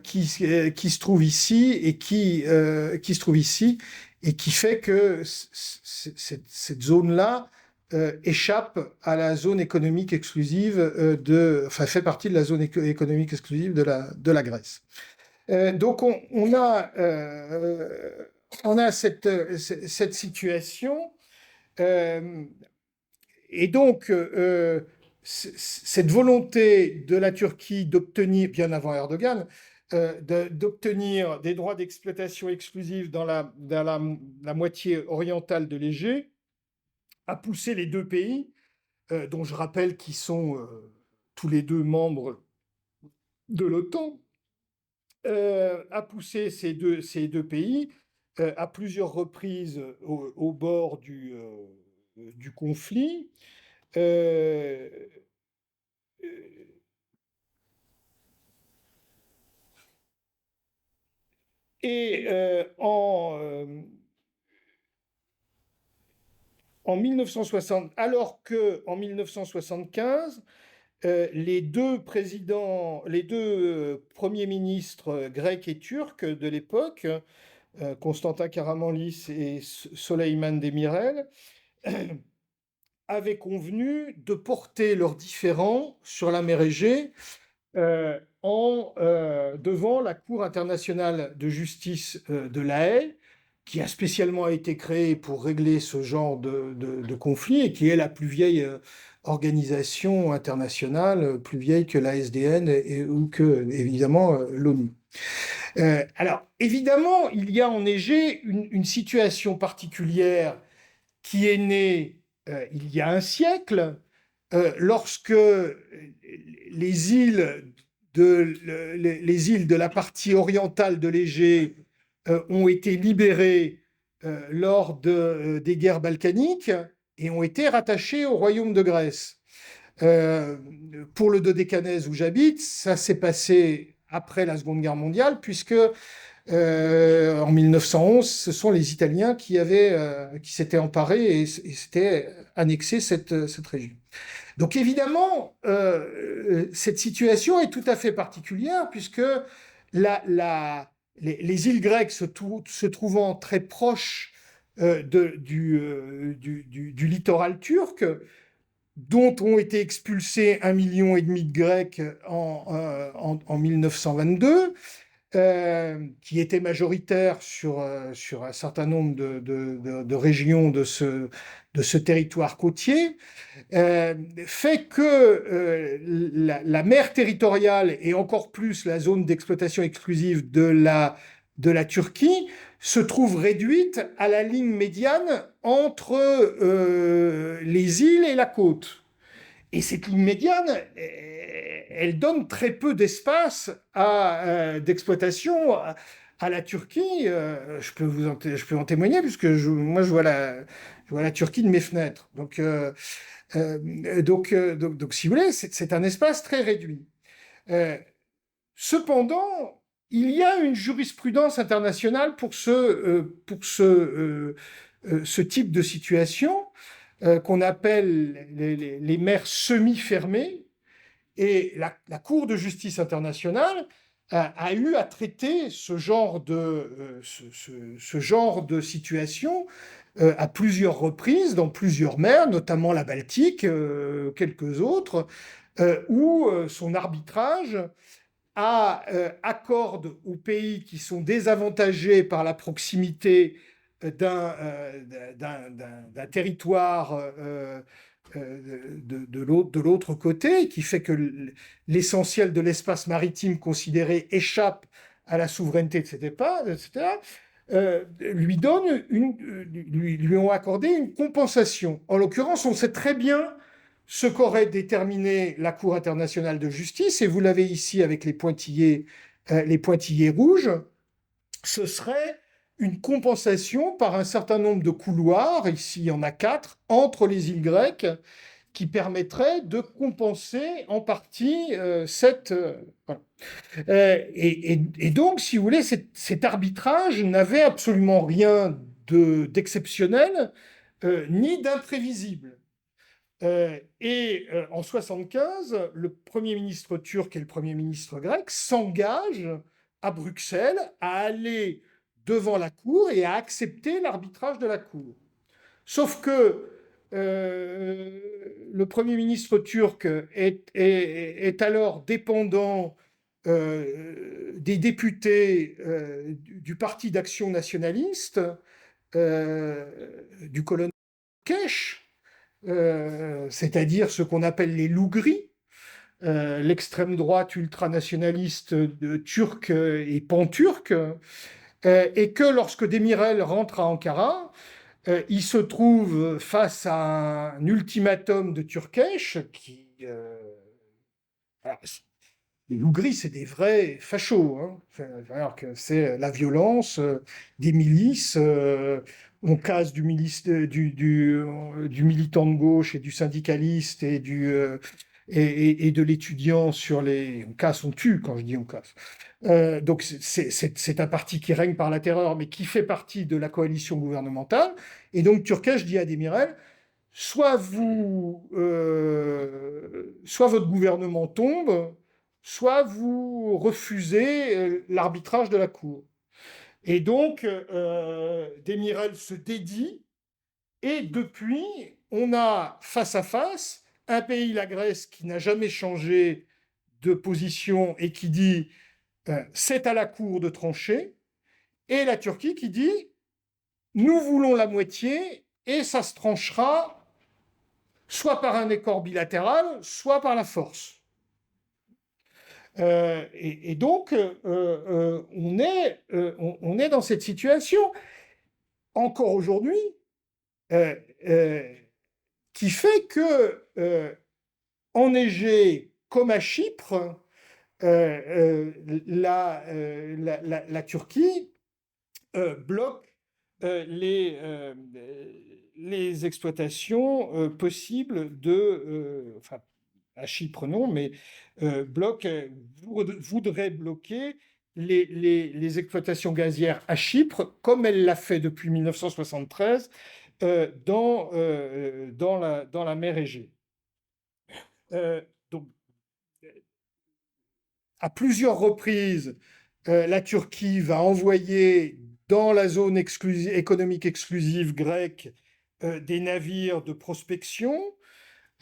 Speaker 1: qui se trouve ici et qui se trouve ici et qui fait que cette zone-là échappe à la zone économique exclusive enfin fait partie de la zone économique exclusive de la Grèce. Donc on a cette situation. euh, et donc, cette volonté de la Turquie d'obtenir, bien avant Erdogan, d'obtenir des droits d'exploitation exclusifs dans la moitié orientale de l'Égée, a poussé les deux pays, dont je rappelle qu'ils sont tous les deux membres de l'OTAN, a poussé ces deux pays à plusieurs reprises au bord du conflit. Euh, et en 1960, alors que en 1975, les deux présidents, les deux premiers ministres grecs et turcs de l'époque, Constantin Karamanlis et Süleyman Demirel, avaient convenu de porter leurs différends sur la mer Égée devant la Cour internationale de justice de La Haye, qui a spécialement été créée pour régler ce genre de conflit et qui est la plus vieille organisation internationale, plus vieille que la SDN ou que, évidemment, l'ONU. Alors, évidemment, il y a en Égée une situation particulière qui est née il y a un siècle, lorsque les îles de la partie orientale de l'Égée ont été libérées lors des guerres balkaniques et ont été rattachées au royaume de Grèce. Euh, pour le Dodécanèse où j'habite, ça s'est passé après la Seconde Guerre mondiale, puisque en 1911, ce sont les Italiens qui s'étaient emparés et s'étaient annexés cette région. Donc évidemment, cette situation est tout à fait particulière puisque les îles grecques se trouvant très proches du littoral turc, dont ont été expulsés 1,5 million de Grecs en 1922, qui était majoritaire sur un certain nombre de régions de ce territoire côtier, fait que la mer territoriale et encore plus la zone d'exploitation exclusive de la Turquie se trouve réduite à la ligne médiane entre les îles et la côte. Et cette ligne médiane, elle donne très peu d'espace d'exploitation à la Turquie. Je peux en témoigner, puisque moi, je vois la Turquie de mes fenêtres. Donc, si vous voulez, c'est un espace très réduit. Euh, Cependant, il y a une jurisprudence internationale pour ce type de situation qu'on appelle les mers semi-fermées. Et la Cour de justice internationale a eu à traiter ce genre de situation à plusieurs reprises, dans plusieurs mers, notamment la Baltique, quelques autres, où son arbitrage accorde aux pays qui sont désavantagés par la proximité d'un territoire de l'autre côté, qui fait que l'essentiel de l'espace maritime considéré échappe à la souveraineté de cet État, etc., lui ont accordé une compensation. En l'occurrence, on sait très bien ce qu'aurait déterminé la Cour internationale de justice, et vous l'avez ici avec les pointillés rouges, ce serait une compensation par un certain nombre de couloirs, ici il y en a 4, entre les îles grecques, qui permettrait de compenser en partie cette... voilà. Et donc, si vous voulez, cet arbitrage n'avait absolument rien d'exceptionnel ni d'imprévisible. En 1975, le Premier ministre turc et le Premier ministre grec s'engagent à Bruxelles à aller devant la Cour et à accepter l'arbitrage de la Cour. Sauf que le Premier ministre turc est alors dépendant des députés du Parti d'Action Nationaliste, euh, du colonel Kesh, c'est-à-dire ce qu'on appelle les loups gris, l'extrême droite ultranationaliste turque et pan-turque, et que lorsque Demirel rentre à Ankara, il se trouve face à un ultimatum de Turkesh qui... alors, les loups gris, c'est des vrais fachos, hein. C'est-à-dire que c'est la violence, des milices. On casse du militant de gauche et du syndicaliste et de l'étudiant sur les... On casse, on tue quand je dis on casse. Donc c'est un parti qui règne par la terreur, mais qui fait partie de la coalition gouvernementale. Et donc Turkesh dit à Demirel, soit votre gouvernement tombe, soit vous refusez l'arbitrage de la Cour. Et donc, Demirel se dédie, et depuis, on a face à face un pays, la Grèce, qui n'a jamais changé de position et qui dit c'est à la Cour de trancher, et la Turquie qui dit nous voulons la moitié et ça se tranchera soit par un accord bilatéral, soit par la force. Et donc, on est dans cette situation, encore aujourd'hui, euh, euh, qui fait que, en Égée comme à Chypre, la Turquie bloque les exploitations possibles enfin, à Chypre non, mais voudrait bloquer les exploitations gazières à Chypre, comme elle l'a fait depuis 1973 dans la mer Égée. Donc, à plusieurs reprises, la Turquie va envoyer dans la zone économique exclusive grecque des navires de prospection.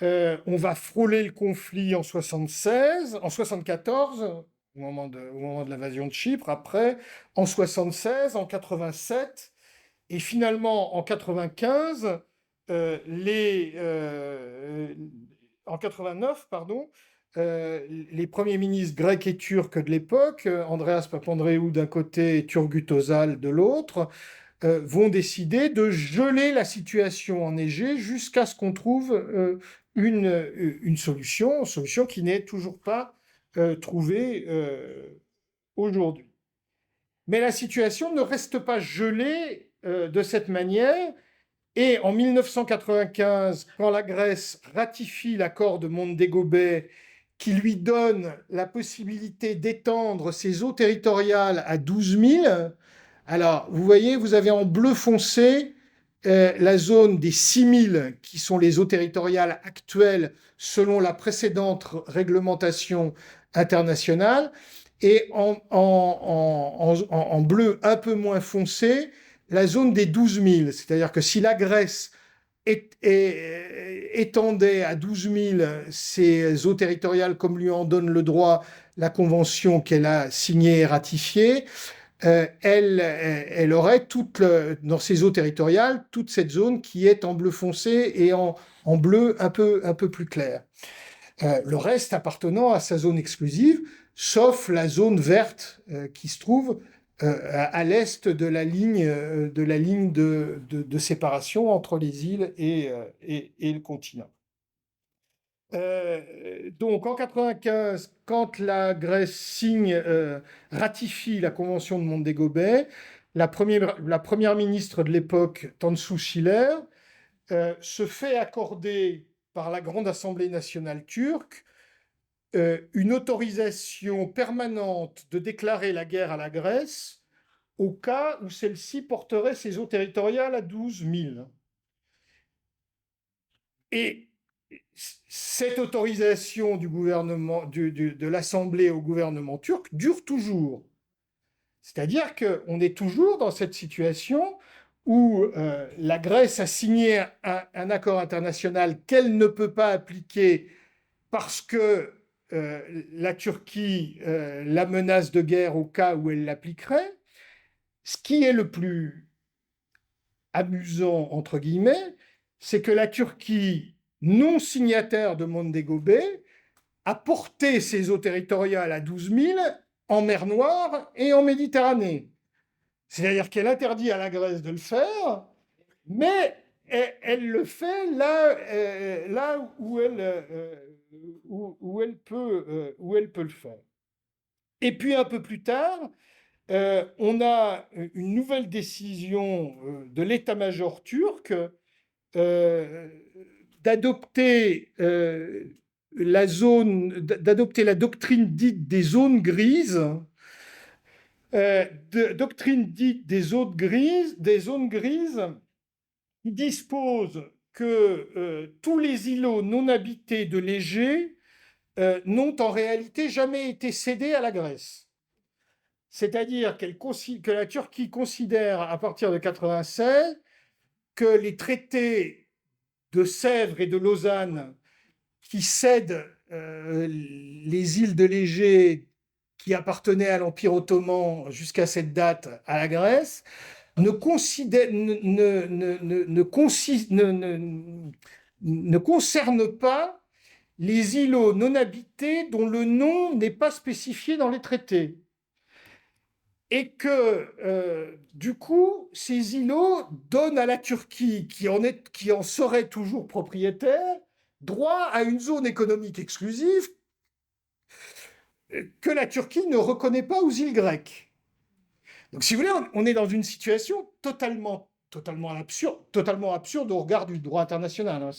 Speaker 1: On va frôler le conflit en 76, en 74, au moment de l'invasion de Chypre, après, en 76, en 87, et finalement en 95, en 89, pardon, les premiers ministres grecs et turcs de l'époque, Andreas Papandréou d'un côté et Turgut Özal de l'autre, vont décider de geler la situation en Égée jusqu'à ce qu'on trouve une solution qui n'est toujours pas trouvée aujourd'hui. Mais la situation ne reste pas gelée de cette manière. Et en 1995, quand la Grèce ratifie l'accord de Montego Bay, qui lui donne la possibilité d'étendre ses eaux territoriales à 12 000, alors vous voyez, vous avez en bleu foncé la zone des 6 000, qui sont les eaux territoriales actuelles selon la précédente réglementation internationale, et en bleu un peu moins foncé, la zone des 12 000. C'est-à-dire que si la Grèce étendait à 12 000 ses eaux territoriales comme lui en donne le droit la convention qu'elle a signée et ratifiée, elle aurait dans ses eaux territoriales toute cette zone qui est en bleu foncé et en bleu un peu plus clair. Le reste appartenant à sa zone exclusive, sauf la zone verte qui se trouve à l'est de la ligne de séparation entre les îles et le continent. Donc en 95, quand la Grèce ratifie la convention de Montego Bay, la première ministre de l'époque, Tansu Çiller, se fait accorder par la Grande Assemblée nationale turque une autorisation permanente de déclarer la guerre à la Grèce au cas où celle-ci porterait ses eaux territoriales à 12 000. Et cette autorisation du gouvernement, de l'Assemblée au gouvernement turc dure toujours. C'est-à-dire qu'on est toujours dans cette situation où la Grèce a signé un accord international qu'elle ne peut pas appliquer parce que la Turquie la menace de guerre au cas où elle l'appliquerait. Ce qui est le plus amusant, entre guillemets, c'est que la Turquie, non signataire de Montego Bay, a porté ses eaux territoriales à 12 000 en mer Noire et en Méditerranée. C'est-à-dire qu'elle interdit à la Grèce de le faire, mais elle le fait là où elle peut le faire. Et puis un peu plus tard, on a une nouvelle décision de l'état-major turc euh, d'adopter d'adopter la doctrine dite des zones grises, doctrine dite des zones grises, qui dispose que tous les îlots non habités de l'Égée n'ont en réalité jamais été cédés à la Grèce. C'est-à-dire que la Turquie considère à partir de 1996 que les traités de Sèvres et de Lausanne qui cèdent les îles de l'Égée qui appartenaient à l'Empire ottoman jusqu'à cette date à la Grèce ne, considère, ne concerne pas les îlots non habités dont le nom n'est pas spécifié dans les traités. Et que, du coup, ces îlots donnent à la Turquie, qui en serait toujours propriétaire, droit à une zone économique exclusive que la Turquie ne reconnaît pas aux îles grecques. Donc, si vous voulez, on est dans une situation totalement absurde au regard du droit international. Hein.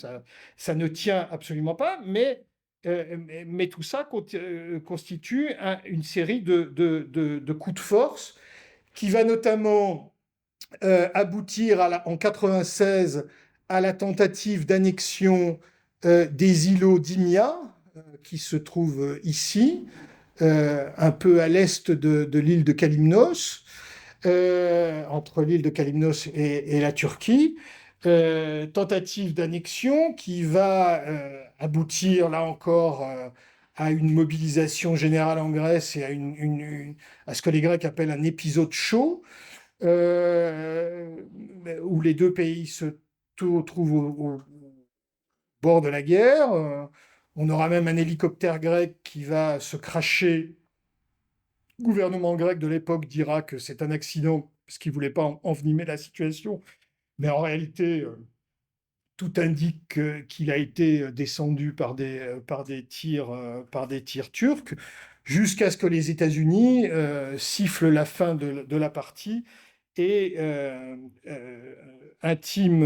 Speaker 1: Ça ne tient absolument pas, mais tout ça constitue une série de coups de force qui va notamment aboutir en 1996 à la tentative d'annexion des îlots d'Imia, qui se trouvent ici, un peu à l'est de l'île de Kalymnos, entre l'île de Kalymnos et la Turquie. Tentative d'annexion qui va aboutir, là encore, à une mobilisation générale en Grèce et à ce que les Grecs appellent un épisode chaud, où les deux pays se trouvent au bord de la guerre. On aura même un hélicoptère grec qui va se crasher. Le gouvernement grec de l'époque dira que c'est un accident parce qu'il ne voulait pas envenimer la situation. Mais en réalité, tout indique qu'il a été descendu par des tirs turcs, jusqu'à ce que les États-Unis sifflent la fin de la partie et intime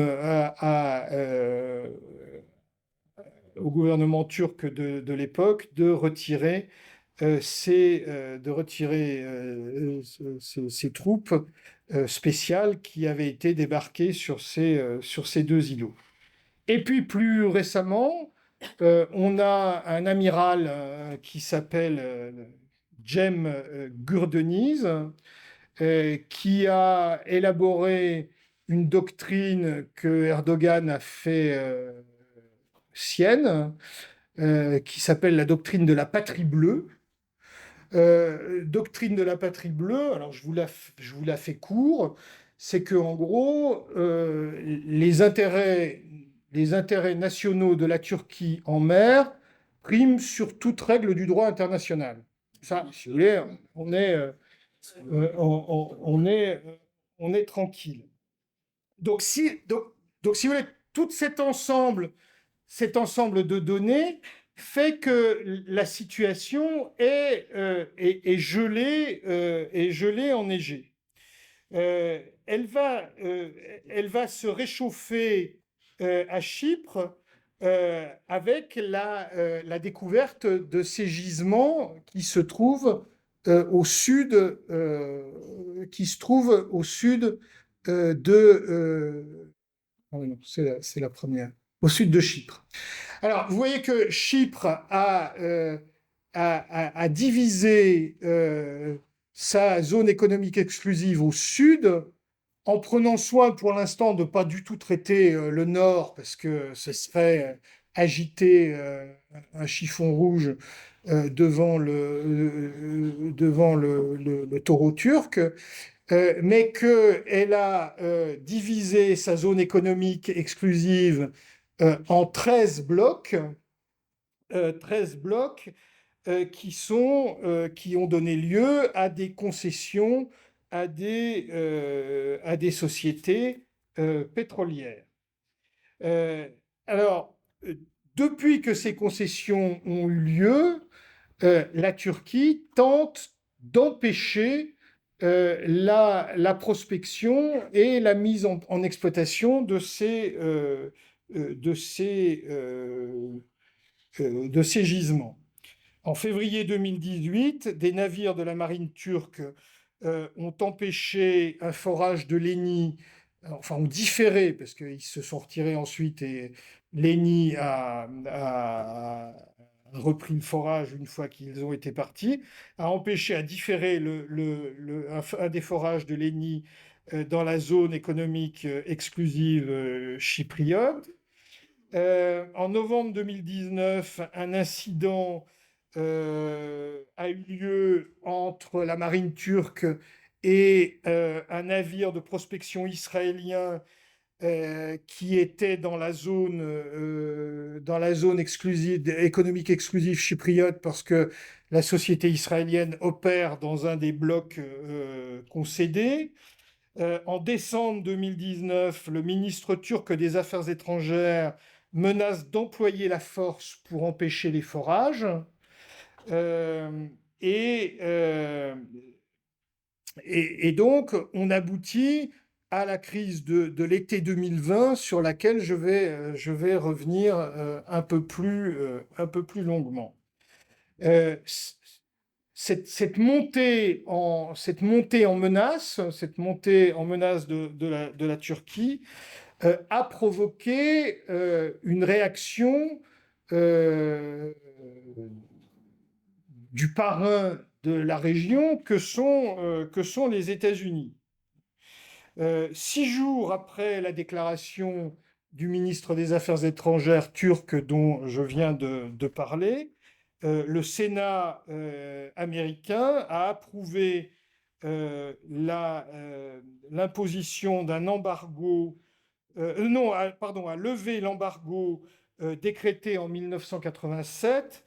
Speaker 1: au gouvernement turc de l'époque de retirer ces troupes spéciales qui avaient été débarquées sur ces deux îlots. Et puis plus récemment, on a un amiral qui s'appelle Cem Gurdeniz, qui a élaboré une doctrine que Erdogan a fait sienne, qui s'appelle la doctrine de la patrie bleue. Doctrine de la patrie bleue, alors je vous la fais court, c'est que en gros, les intérêts nationaux de la Turquie en mer priment sur toute règle du droit international. Ça, si vous voulez, on est tranquille. Donc si vous voulez, tout cet ensemble de données fait que la situation est gelée, enneigée. Elle va se réchauffer à Chypre avec la découverte de ces gisements qui se trouvent au sud, c'est la première, au sud de Chypre. Alors, vous voyez que Chypre a divisé sa zone économique exclusive au sud en prenant soin pour l'instant de ne pas du tout traiter le Nord, parce que ce serait agiter un chiffon rouge devant le taureau turc, mais qu'elle a divisé sa zone économique exclusive en 13 blocs, 13 blocs qui ont donné lieu à des concessions à des sociétés pétrolières. Euh, alors, euh, Depuis que ces concessions ont eu lieu, la Turquie tente d'empêcher la prospection et la mise en exploitation de ces gisements. En février 2018, des navires de la marine turque ont empêché un forage de l'ENI, enfin ont différé, parce qu'ils se sont retirés ensuite et l'ENI a repris le forage une fois qu'ils ont été partis, a différé un des forages de l'ENI dans la zone économique exclusive chypriote. En novembre 2019, un incident a eu lieu entre la marine turque et un navire de prospection israélien qui était dans la zone économique exclusive chypriote parce que la société israélienne opère dans un des blocs concédés. En décembre 2019, le ministre turc des Affaires étrangères menace d'employer la force pour empêcher les forages. Euh, et, euh, et donc, on aboutit à la crise de l'été 2020 sur laquelle je vais revenir un peu plus longuement. Euh, cette montée en menace de la Turquie a provoqué une réaction euh, du parrain de la région que sont les États-Unis. 6 jours après la déclaration du ministre des Affaires étrangères turc dont je viens de parler, le Sénat américain a approuvé l'imposition d'un embargo, non, pardon, a levé l'embargo décrété en 1987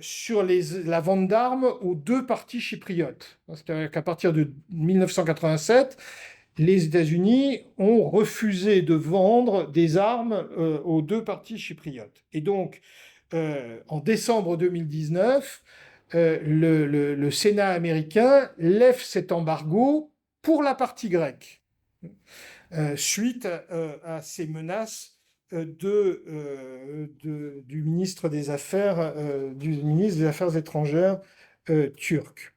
Speaker 1: sur la vente d'armes aux deux parties chypriotes. Parce qu'à partir de 1987, les États-Unis ont refusé de vendre des armes aux deux parties chypriotes. Et donc, en décembre 2019, le Sénat américain lève cet embargo pour la partie grecque, suite à ces menaces du ministre du ministre des Affaires étrangères turc.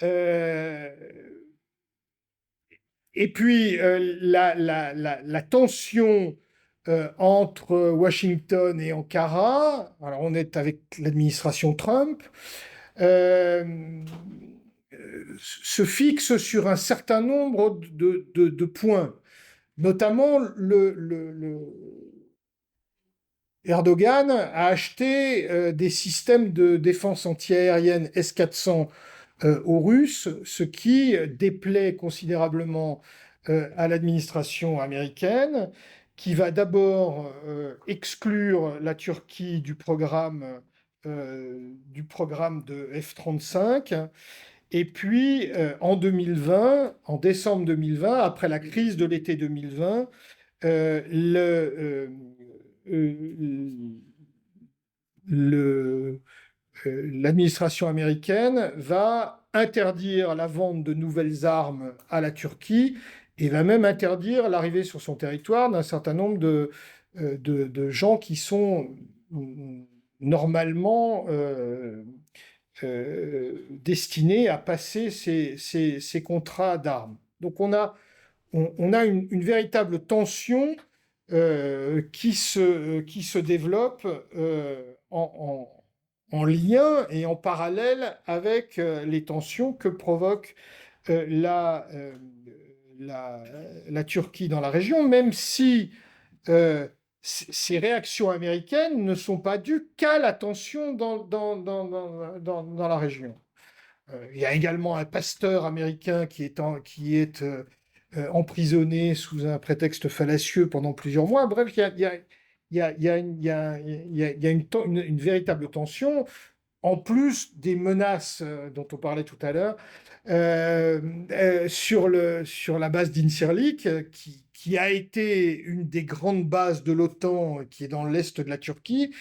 Speaker 1: Euh, et puis, la tension entre Washington et Ankara, alors on est avec l'administration Trump, euh, se fixe sur un certain nombre de points. Notamment, Erdogan a acheté des systèmes de défense antiaérienne S-400 aux Russes, ce qui déplaît considérablement à l'administration américaine, qui va d'abord exclure la Turquie du programme de F-35. Et puis, en décembre 2020, après la crise de l'été 2020, le, l'administration américaine va interdire la vente de nouvelles armes à la Turquie et va même interdire l'arrivée sur son territoire d'un certain nombre de gens qui sont normalement destinés à passer ces contrats d'armes. Donc on a une véritable tension qui se développe en lien et en parallèle avec les tensions que provoque euh, la, euh, la Turquie dans la région, même si euh, ces réactions américaines ne sont pas dues qu'à la tension dans la région. Il y a également un pasteur américain qui est emprisonné sous un prétexte fallacieux pendant plusieurs mois. Bref, il y a une, il y a- il y a une véritable tension, en plus des menaces dont on parlait tout à l'heure, sur la base d'Incirlik, qui a été une des grandes bases de l'OTAN, qui est dans l'est de la Turquie,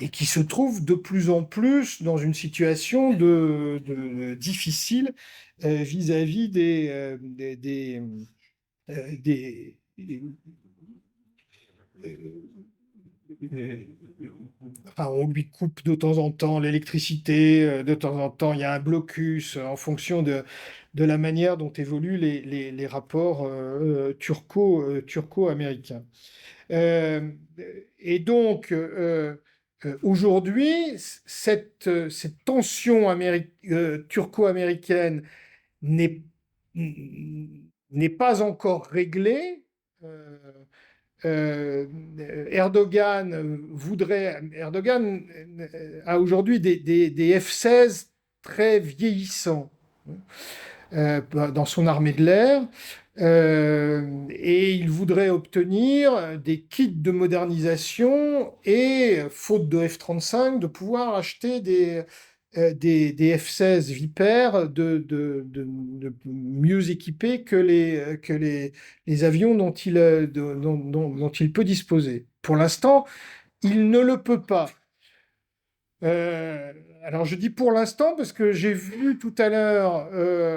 Speaker 1: et qui se trouve de plus en plus dans une situation difficile vis-à-vis des- enfin, on lui coupe de temps en temps l'électricité, de temps en temps il y a un blocus en fonction de la manière dont évoluent les rapports turco-américains. Euh, et donc, aujourd'hui, cette tension turco-américaine n'est n'est pas encore réglée. Euh, euh, Erdogan a aujourd'hui des F-16 très vieillissants dans son armée de l'air. Et il voudrait obtenir des kits de modernisation et, faute de F-35, de pouvoir acheter des F-16 Viper de mieux équipés que les avions dont il peut disposer. Pour l'instant, il ne le peut pas. Euh, alors je dis pour l'instant parce que j'ai vu tout à l'heure,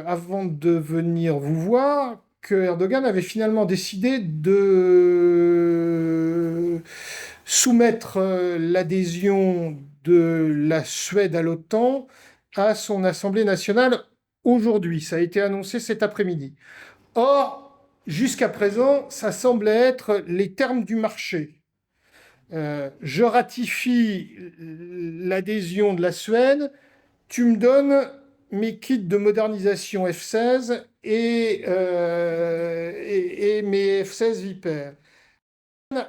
Speaker 1: avant de venir vous voir, que Erdogan avait finalement décidé de soumettre l'adhésion de la Suède à l'OTAN à son Assemblée nationale aujourd'hui. Ça a été annoncé cet après-midi. Or, jusqu'à présent, ça semblait être les termes du marché. Je ratifie l'adhésion de la Suède, tu me donnes mes kits de modernisation F-16 et mes F-16 Viper.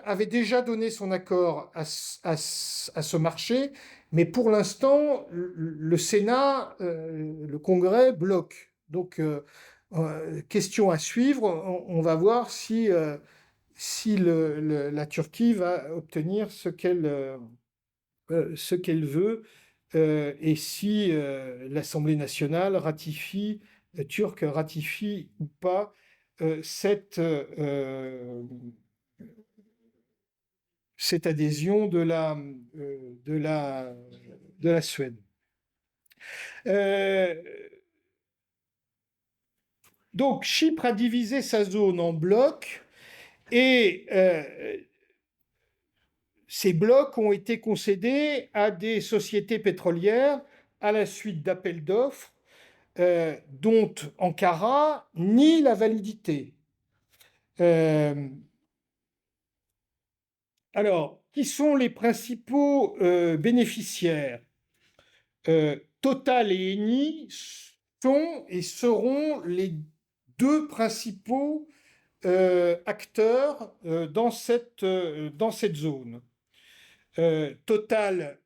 Speaker 1: Avait déjà donné son accord à ce marché, mais pour l'instant, le Sénat, le Congrès bloque. Donc, question à suivre, on va voir si la Turquie va obtenir ce qu'elle veut, et si l'Assemblée nationale turque ratifie ou pas euh, cette, euh, cette adhésion de la, de la Suède. Euh, donc Chypre a divisé sa zone en blocs et ces blocs ont été concédés à des sociétés pétrolières à la suite d'appels d'offres dont Ankara nie la validité. Euh, alors, qui sont les principaux bénéficiaires? Total et Eni sont et seront les deux principaux acteurs dans cette zone. Total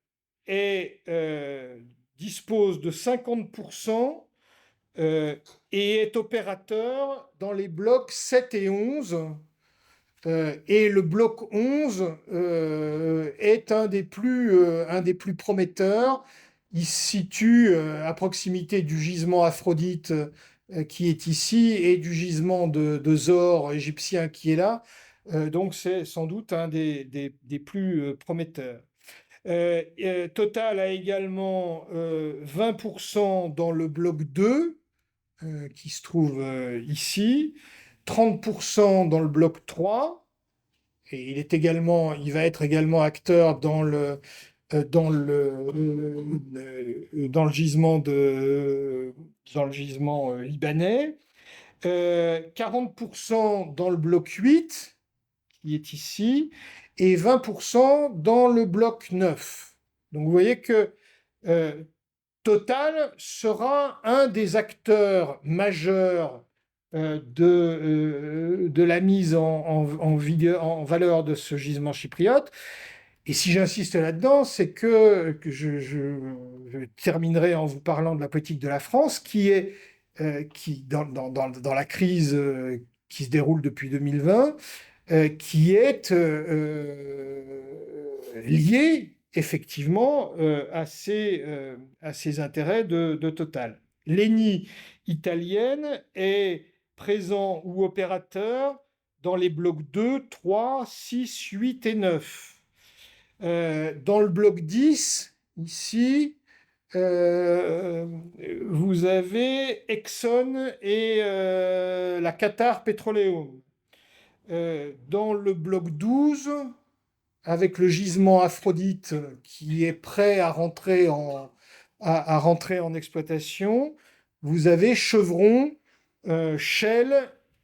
Speaker 1: dispose de 50% et est opérateur dans les blocs 7 et 11. Et le bloc 11 est un des plus prometteurs. Il se situe à proximité du gisement Aphrodite qui est ici et du gisement de Zor égyptien qui est là. Donc c'est sans doute un des plus prometteurs. Total a également 20% dans le bloc 2 qui se trouve ici, 30% dans le bloc 3, et il va être également acteur dans le gisement libanais, 40% dans le bloc 8, qui est ici, et 20% dans le bloc 9. Donc vous voyez que euh, Total sera un des acteurs majeurs de la mise en valeur de ce gisement chypriote. Et si j'insiste là-dedans, c'est que je terminerai en vous parlant de la politique de la France, qui dans la crise qui se déroule depuis 2020, qui est liée effectivement à ces intérêts de Total. L'ENI italienne est présent ou opérateur dans les blocs 2, 3, 6, 8 et 9. Dans le bloc 10, ici, euh, vous avez Exxon et la Qatar Petroleum. Dans le bloc 12, avec le gisement Aphrodite qui est prêt à rentrer en exploitation, vous avez Chevron, Shell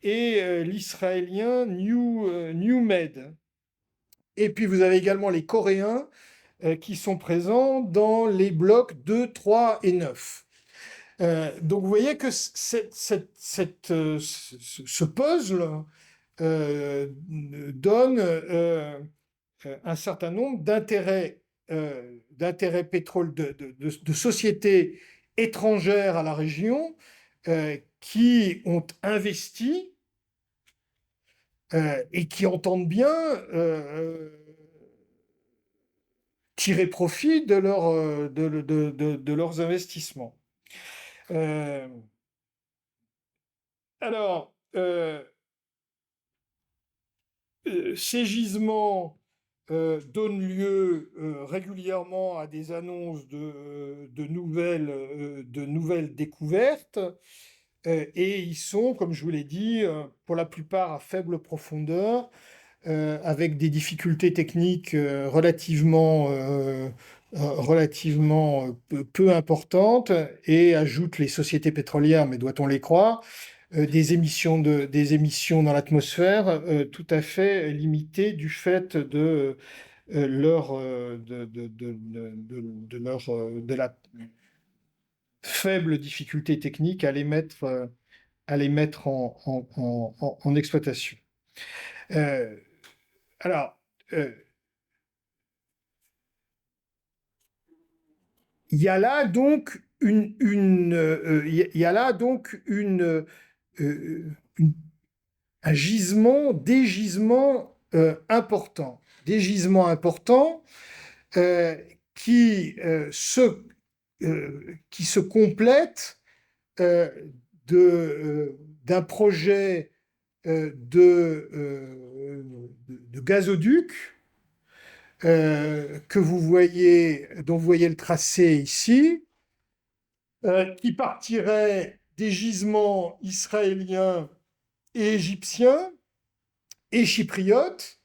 Speaker 1: et l'israélien New Med. Et puis vous avez également les Coréens qui sont présents dans les blocs 2, 3 et 9. Donc vous voyez que ce puzzle donne un certain nombre d'intérêts pétrole, de sociétés étrangères à la région qui ont investi et qui entendent bien tirer profit de leurs investissements. Euh, alors, ces gisements donnent lieu régulièrement à des annonces de nouvelles découvertes, et ils sont, comme je vous l'ai dit, pour la plupart à faible profondeur, avec des difficultés techniques relativement peu importantes, et ajoutent les sociétés pétrolières, mais doit-on les croire, des émissions dans l'atmosphère tout à fait limitées du fait de la faible difficulté technique à les mettre en exploitation. Euh, alors, euh, il y a là donc il y a là donc euh, une- un gisement, des gisements importants euh, qui, euh, se, qui se complètent euh, d'un projet de gazoduc dont vous voyez le tracé ici, qui partirait des gisements israéliens et égyptiens et chypriotes,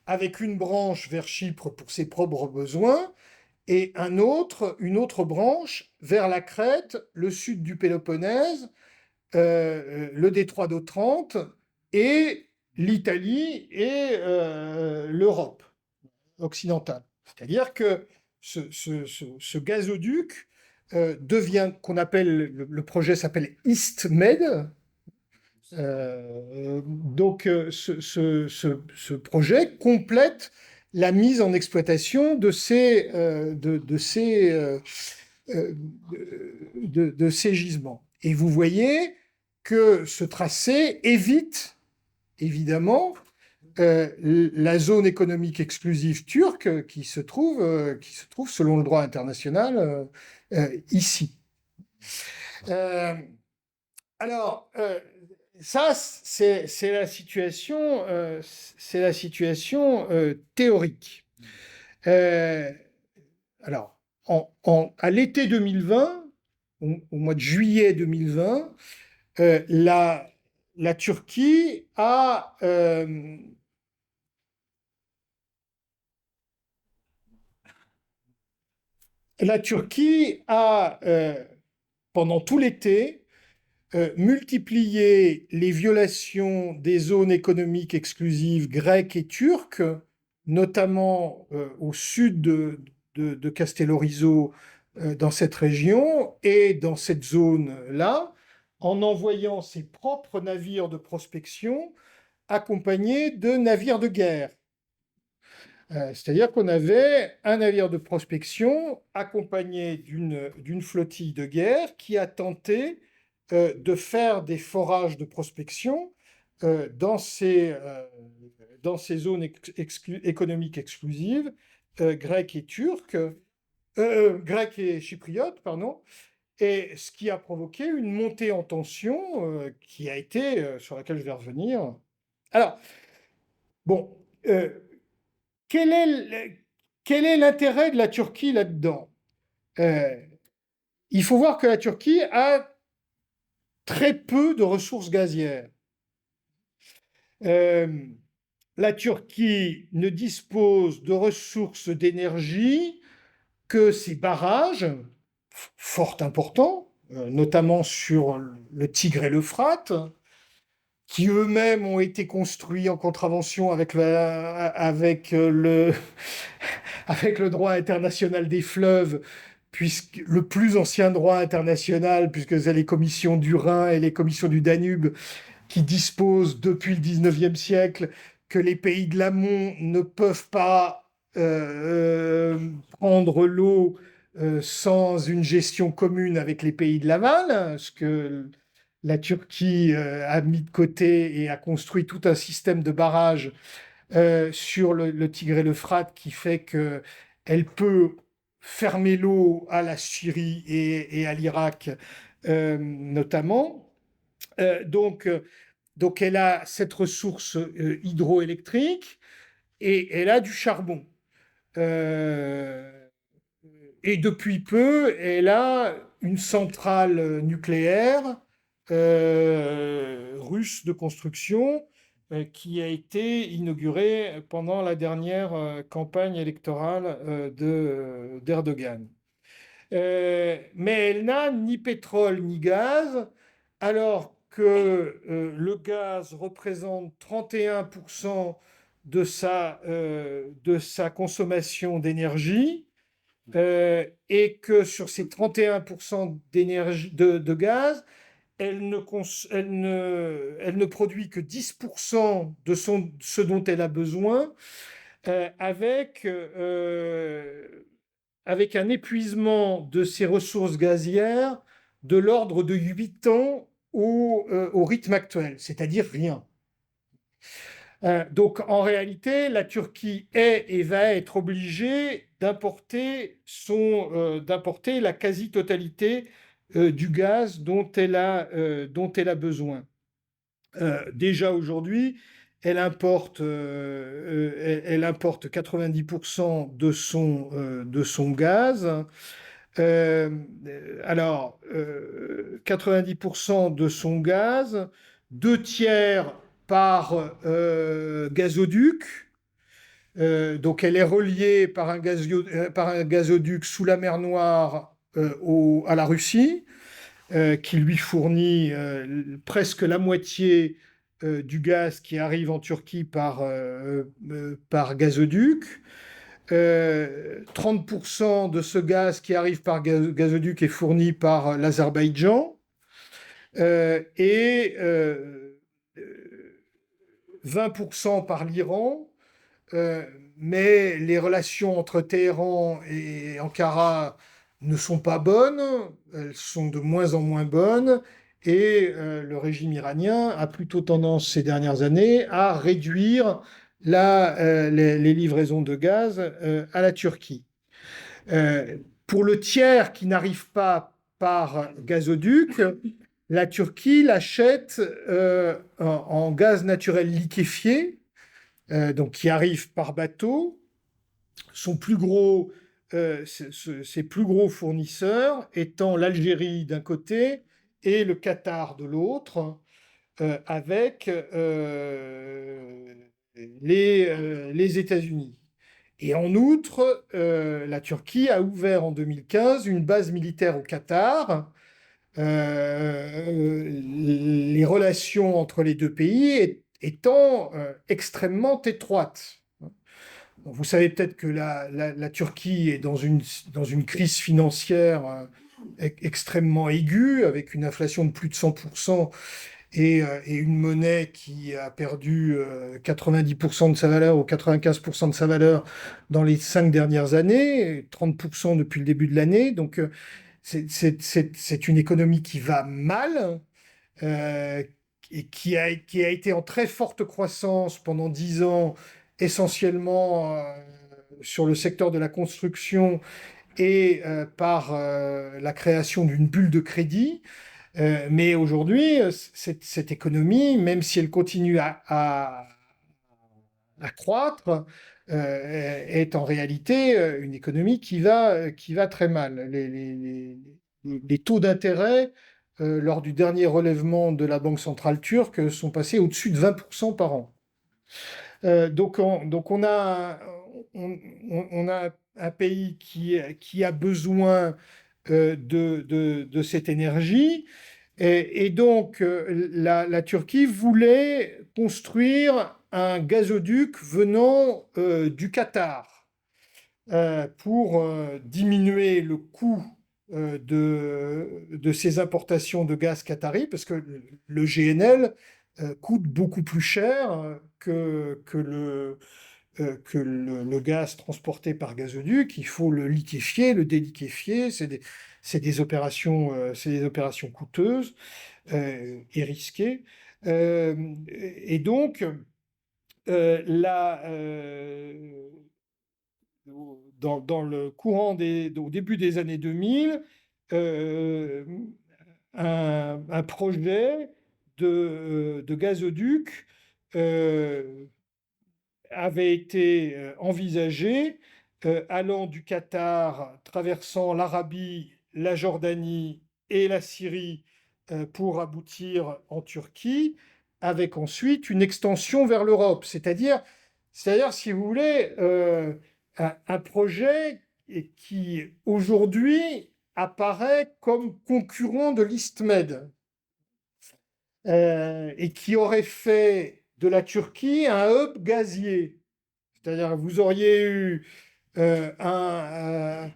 Speaker 1: avec une branche vers Chypre pour ses propres besoins, et une autre branche vers la Crète, le sud du Péloponnèse, le détroit d'Otrante, et l'Italie et l'Europe occidentale. C'est-à-dire que ce gazoduc qu'on appelle, le projet s'appelle EastMed. Donc ce projet complète la mise en exploitation euh, de ces gisements. Et vous voyez que ce tracé évite, évidemment, la zone économique exclusive turque qui se trouve selon le droit international ici. Euh, alors, ça, c'est la situation théorique. Euh, alors, à l'été 2020, au mois de juillet 2020, euh, la, la Turquie a La Turquie a, pendant tout l'été, multiplié les violations des zones économiques exclusives grecques et turques, notamment au sud de Castellorizo, dans cette région et dans cette zone-là, en envoyant ses propres navires de prospection accompagnés de navires de guerre. C'est-à-dire qu'on avait un navire de prospection accompagné d'une flottille de guerre qui a tenté de faire des forages de prospection dans dans ces zones économiques exclusives, grecques et turques, grecques et chypriotes, pardon, et ce qui a provoqué une montée en tension qui a été, sur laquelle je vais revenir. Alors, bon, euh, quel est quel est l'intérêt de la Turquie là-dedans? Euh, il faut voir que la Turquie a très peu de ressources gazières. Euh, la Turquie ne dispose de ressources d'énergie que ses barrages, fort importants, notamment sur le Tigre et l'Euphrate, qui eux-mêmes ont été construits en contravention avec avec le droit international des fleuves, puisque le plus ancien droit international, puisque c'est les commissions du Rhin et les commissions du Danube qui disposent depuis le 19e siècle que les pays de l'amont ne peuvent pas prendre l'eau sans une gestion commune avec les pays de l'aval, ce que la Turquie a mis de côté et a construit tout un système de barrages sur le Tigre et l'Euphrate qui fait qu'elle peut fermer l'eau à la Syrie et à l'Irak notamment. Donc elle a cette ressource hydroélectrique et elle a du charbon. Euh, et depuis peu, elle a une centrale nucléaire russe de construction qui a été inaugurée pendant la dernière campagne électorale d'Erdogan. Mais elle n'a ni pétrole ni gaz, alors que le gaz représente 31% de sa consommation d'énergie, et que sur ces 31% de gaz, elle ne produit que 10% de ce dont elle a besoin, avec un épuisement de ses ressources gazières de l'ordre de 8 ans au rythme actuel, c'est-à-dire rien. Donc en réalité, la Turquie est et va être obligée d'importer la quasi-totalité du gaz dont elle a besoin. Déjà aujourd'hui, elle importe 90% de son gaz. Euh, alors, 90% de son gaz, deux tiers par gazoduc. Donc, elle est reliée par un gazoduc sous la mer Noire à la Russie, qui lui fournit presque la moitié du gaz qui arrive en Turquie par gazoduc. 30% de ce gaz qui arrive par gazoduc est fourni par l'Azerbaïdjan et 20% par l'Iran. Mais les relations entre Téhéran et Ankara ne sont pas bonnes, elles sont de moins en moins bonnes, et le régime iranien a plutôt tendance ces dernières années à réduire les livraisons de gaz à la Turquie. Pour le tiers qui n'arrive pas par gazoduc, la Turquie l'achète en gaz naturel liquéfié, donc qui arrive par bateau. Ses plus gros fournisseurs étant l'Algérie d'un côté et le Qatar de l'autre, avec les États-Unis. Et en outre, la Turquie a ouvert en 2015 une base militaire au Qatar. Les relations entre les deux pays étant extrêmement étroites. Vous savez peut-être que la Turquie est dans une crise financière extrêmement aiguë, avec une inflation de plus de 100% et une monnaie qui a perdu 90% de sa valeur ou 95% de sa valeur dans les 5 dernières années, et 30% depuis le début de l'année. Donc c'est une économie qui va mal, euh, et qui a été en très forte croissance pendant 10 ans, essentiellement sur le secteur de la construction et par la création d'une bulle de crédit. Mais aujourd'hui, cette économie, même si elle continue à croître, est en réalité une économie qui va très mal. Les taux d'intérêt, lors du dernier relèvement de la Banque centrale turque, sont passés au-dessus de 20% par an. Donc on a un pays qui a besoin de cette énergie. Et donc, la Turquie voulait construire un gazoduc venant du Qatar pour diminuer le coût de ces importations de gaz qatari, parce que le GNL coûte beaucoup plus cher que le gaz transporté par gazoduc. Il faut le liquéfier, le déliquéfier. C'est des opérations coûteuses et risquées. Et donc, dans le courant au début des années 2000, euh, un projet de gazoduc euh, avait été envisagé, allant du Qatar, traversant l'Arabie, la Jordanie et la Syrie pour aboutir en Turquie, avec ensuite une extension vers l'Europe. C'est-à-dire, si vous voulez, un projet qui aujourd'hui apparaît comme concurrent de l'ISTMED, et qui aurait fait de la Turquie un hub gazier. C'est-à-dire, vous auriez eu en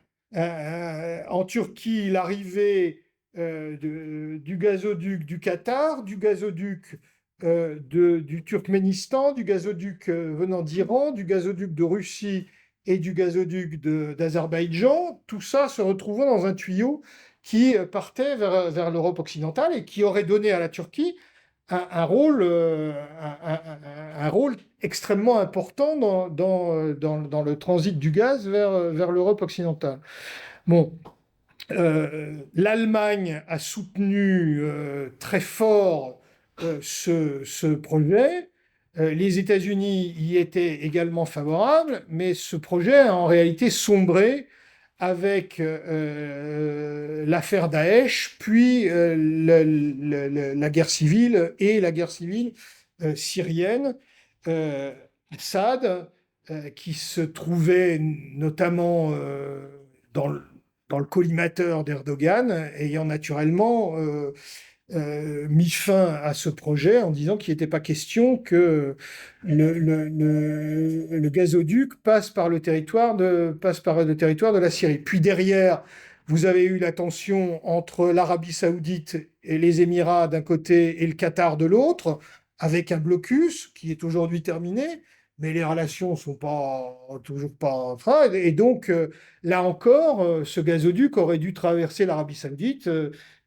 Speaker 1: Turquie l'arrivée du gazoduc du Qatar, du gazoduc du Turkménistan, du gazoduc venant d'Iran, du gazoduc de Russie et du gazoduc d'Azerbaïdjan, tout ça se retrouvant dans un tuyau qui partait vers l'Europe occidentale et qui aurait donné à la Turquie un rôle extrêmement important dans le transit du gaz vers l'Europe occidentale. Bon, l'Allemagne a soutenu très fort ce projet. Les États-Unis y étaient également favorables, mais ce projet a en réalité sombré avec l'affaire Daesh, puis la guerre civile et la guerre civile syrienne. Assad, qui se trouvait notamment dans le, dans le collimateur d'Erdogan, ayant naturellement mis fin à ce projet en disant qu'il n'était pas question que le gazoduc passe par le territoire de la Syrie. Puis derrière, vous avez eu la tension entre l'Arabie saoudite et les Émirats d'un côté et le Qatar de l'autre, avec un blocus qui est aujourd'hui terminé, mais les relations sont toujours pas fin. Et donc, là encore, ce gazoduc aurait dû traverser l'Arabie saoudite,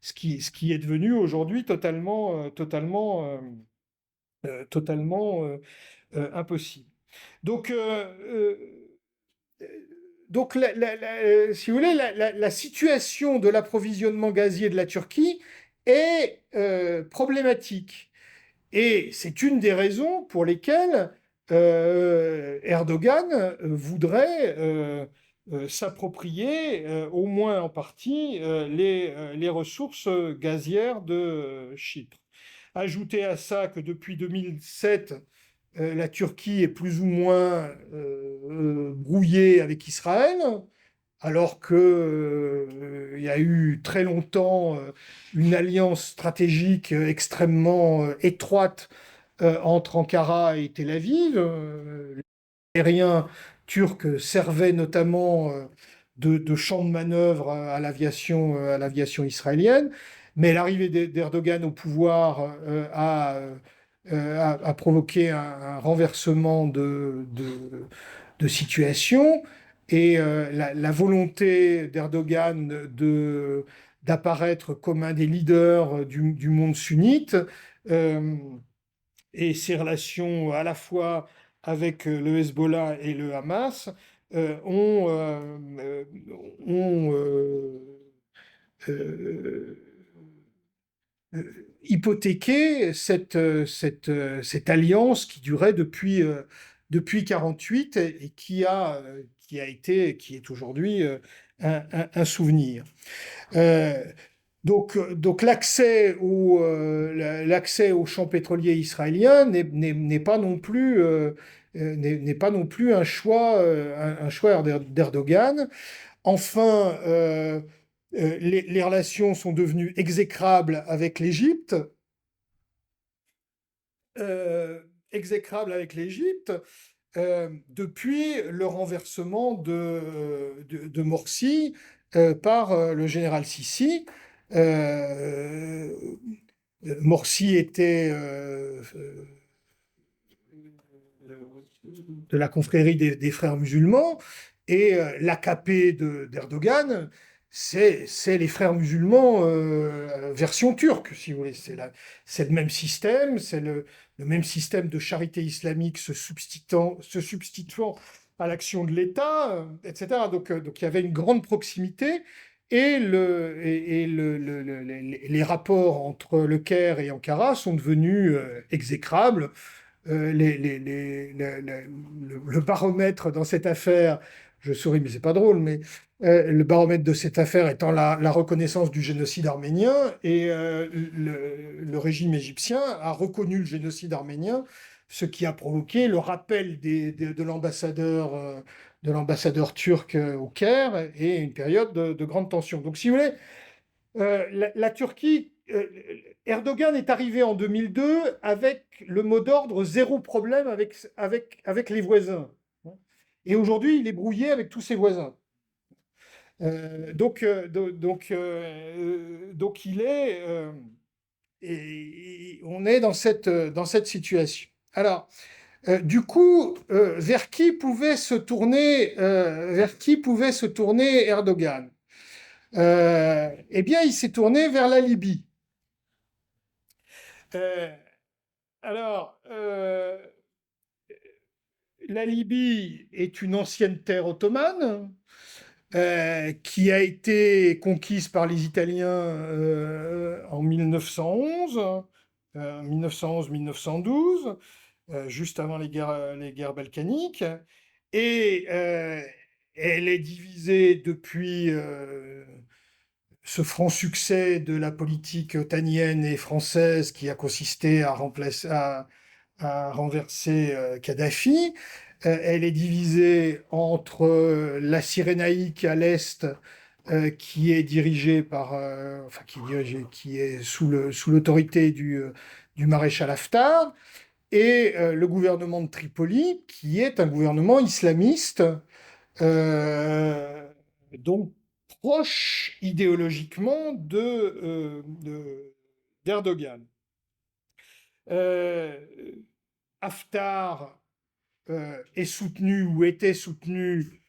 Speaker 1: ce qui est devenu aujourd'hui totalement impossible. Donc, si vous voulez, la situation de l'approvisionnement gazier de la Turquie est problématique. Et c'est une des raisons pour lesquelles Erdogan voudrait s'approprier, au moins en partie, les ressources gazières de Chypre. Ajoutez à ça que depuis 2007, la Turquie est plus ou moins brouillée avec Israël, alors qu'il y a eu très longtemps une alliance stratégique extrêmement étroite entre Ankara et Tel Aviv. Les aériens turcs servaient notamment de champ de manœuvre à l'aviation israélienne. Mais l'arrivée d'Erdogan au pouvoir a provoqué un renversement de situation. Et la volonté d'Erdogan d'apparaître comme un des leaders du monde sunnite euh, et ses relations à la fois avec le Hezbollah et le Hamas ont euh, hypothéqué cette alliance qui durait depuis 48 et qui est aujourd'hui un souvenir. Euh, donc l'accès au champ pétrolier israélien n'est pas non plus, n'est pas non plus un choix d'Erdogan. Enfin, les relations sont devenues exécrables avec l'Égypte. euh, Exécrables avec l'Égypte depuis le renversement de Morsi par le général Sissi. Euh, Morsi était de la confrérie des frères musulmans et l'AKP d'Erdogan, c'est les frères musulmans version turque, si vous voulez. C'est le même système, c'est le même système de charité islamique se substituant à l'action de l'État, etc. Donc il y avait une grande proximité les rapports entre Le Caire et Ankara sont devenus exécrables. Le baromètre dans cette affaire, je souris, mais c'est pas drôle, mais le baromètre de cette affaire étant la reconnaissance du génocide arménien, et le régime égyptien a reconnu le génocide arménien, ce qui a provoqué le rappel de l'ambassadeur turc au Caire et une période de grande tension. Donc, si vous voulez, la Turquie, Erdogan est arrivé en 2002 avec le mot d'ordre zéro problème avec les voisins. Et aujourd'hui, il est brouillé avec tous ses voisins. Donc il est, et on est dans cette situation. Alors, du coup, vers qui pouvait se tourner Erdogan? Eh bien, il s'est tourné vers la Libye. Euh, alors, la Libye est une ancienne terre ottomane qui a été conquise par les Italiens en 1911, 1911-1912, juste avant les guerres balkaniques. Et elle est divisée depuis ce franc succès de la politique otanienne et française qui a consisté à renverser Kadhafi. Elle est divisée entre la Cyrénaïque à l'est, qui est dirigée enfin qui est sous l'autorité du maréchal Haftar, et le gouvernement de Tripoli, qui est un gouvernement islamiste, donc proche idéologiquement d'Erdogan. Euh, Haftar est soutenu ou était soutenu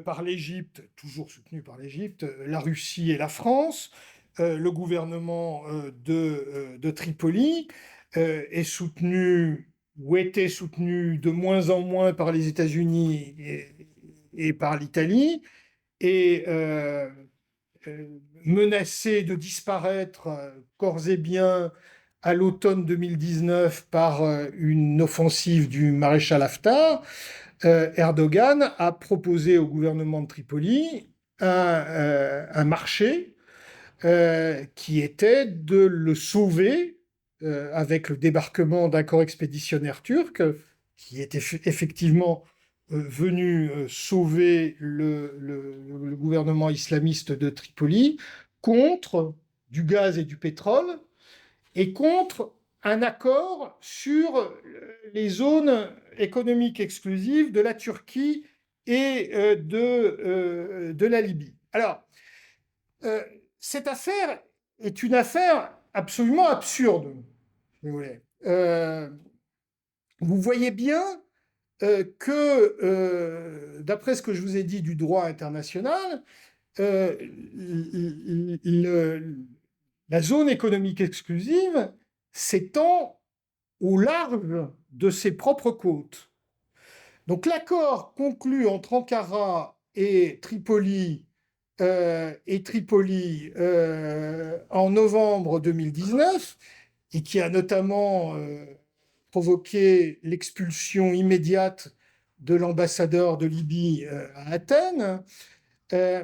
Speaker 1: par l'Égypte, toujours soutenu par l'Égypte, la Russie et la France. Le gouvernement de Tripoli est soutenu ou était soutenu de moins en moins par les États-Unis et par l'Italie, et menacé de disparaître corps et biens à l'automne 2019 par une offensive du maréchal Haftar. Erdogan a proposé au gouvernement de Tripoli un marché qui était de le sauver avec le débarquement d'un corps expéditionnaire turc qui était effectivement venu sauver le gouvernement islamiste de Tripoli contre du gaz et du pétrole et contre un accord sur les zones économiques exclusives de la Turquie et de la Libye. Alors, euh, cette affaire est une affaire absolument absurde, si vous voulez. Vous voyez bien que, d'après ce que je vous ai dit du droit international, euh, le- la zone économique exclusive s'étend au large de ses propres côtes. Donc l'accord conclu entre Ankara et Tripoli en novembre 2019, et qui a notamment provoqué l'expulsion immédiate de l'ambassadeur de Libye à Athènes, euh,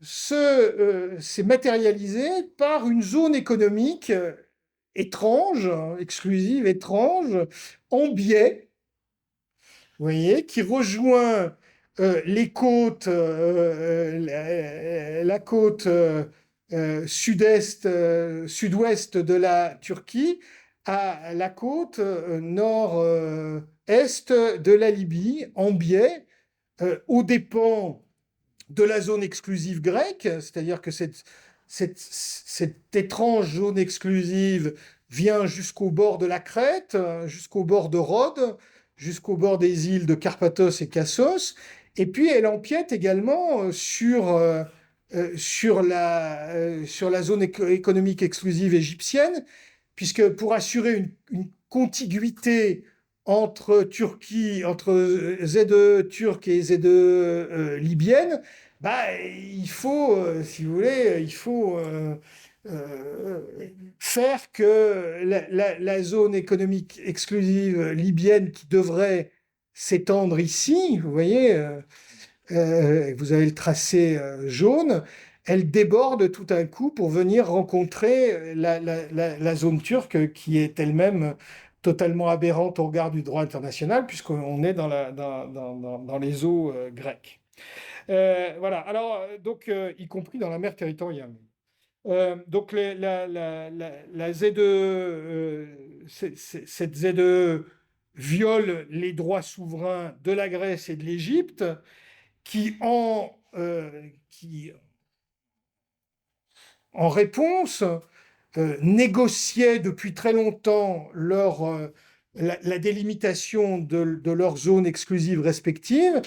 Speaker 1: s'est matérialisé par une zone économique étrange, exclusive, étrange, en biais, vous voyez, qui rejoint les côtes, la côte sud-est, sud-ouest de la Turquie à la côte nord-est de la Libye, en biais, aux dépens de la zone exclusive grecque, c'est-à-dire que cette étrange zone exclusive vient jusqu'au bord de la Crète, jusqu'au bord de Rhodes, jusqu'au bord des îles de Carpathos et Kassos, et puis elle empiète également sur la zone économique exclusive égyptienne, puisque pour assurer une contiguïté entre ZE turque et ZE libyenne, bah, il faut, si vous voulez, il faut euh, faire que la zone économique exclusive libyenne qui devrait s'étendre ici, vous voyez, vous avez le tracé jaune, elle déborde tout d'un coup pour venir rencontrer la zone turque qui est elle-même totalement aberrante au regard du droit international puisqu'on est dans les eaux grecques. Voilà, alors, donc, y compris dans la mer territoriale. Donc, la ZE, cette ZE viole les droits souverains de la Grèce et de l'Égypte qui, en réponse, négociaient depuis très longtemps la délimitation de leurs zones exclusives respectives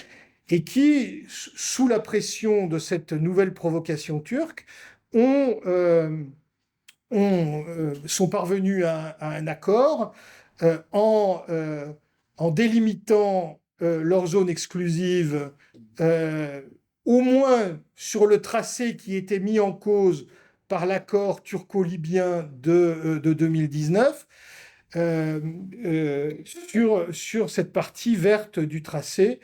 Speaker 1: et qui, sous la pression de cette nouvelle provocation turque, ont, euh, sont parvenus à un accord euh, en, euh, en délimitant leur zone exclusive, euh, au moins sur le tracé qui était mis en cause par l'accord turco-libyen de 2019, euh, sur cette partie verte du tracé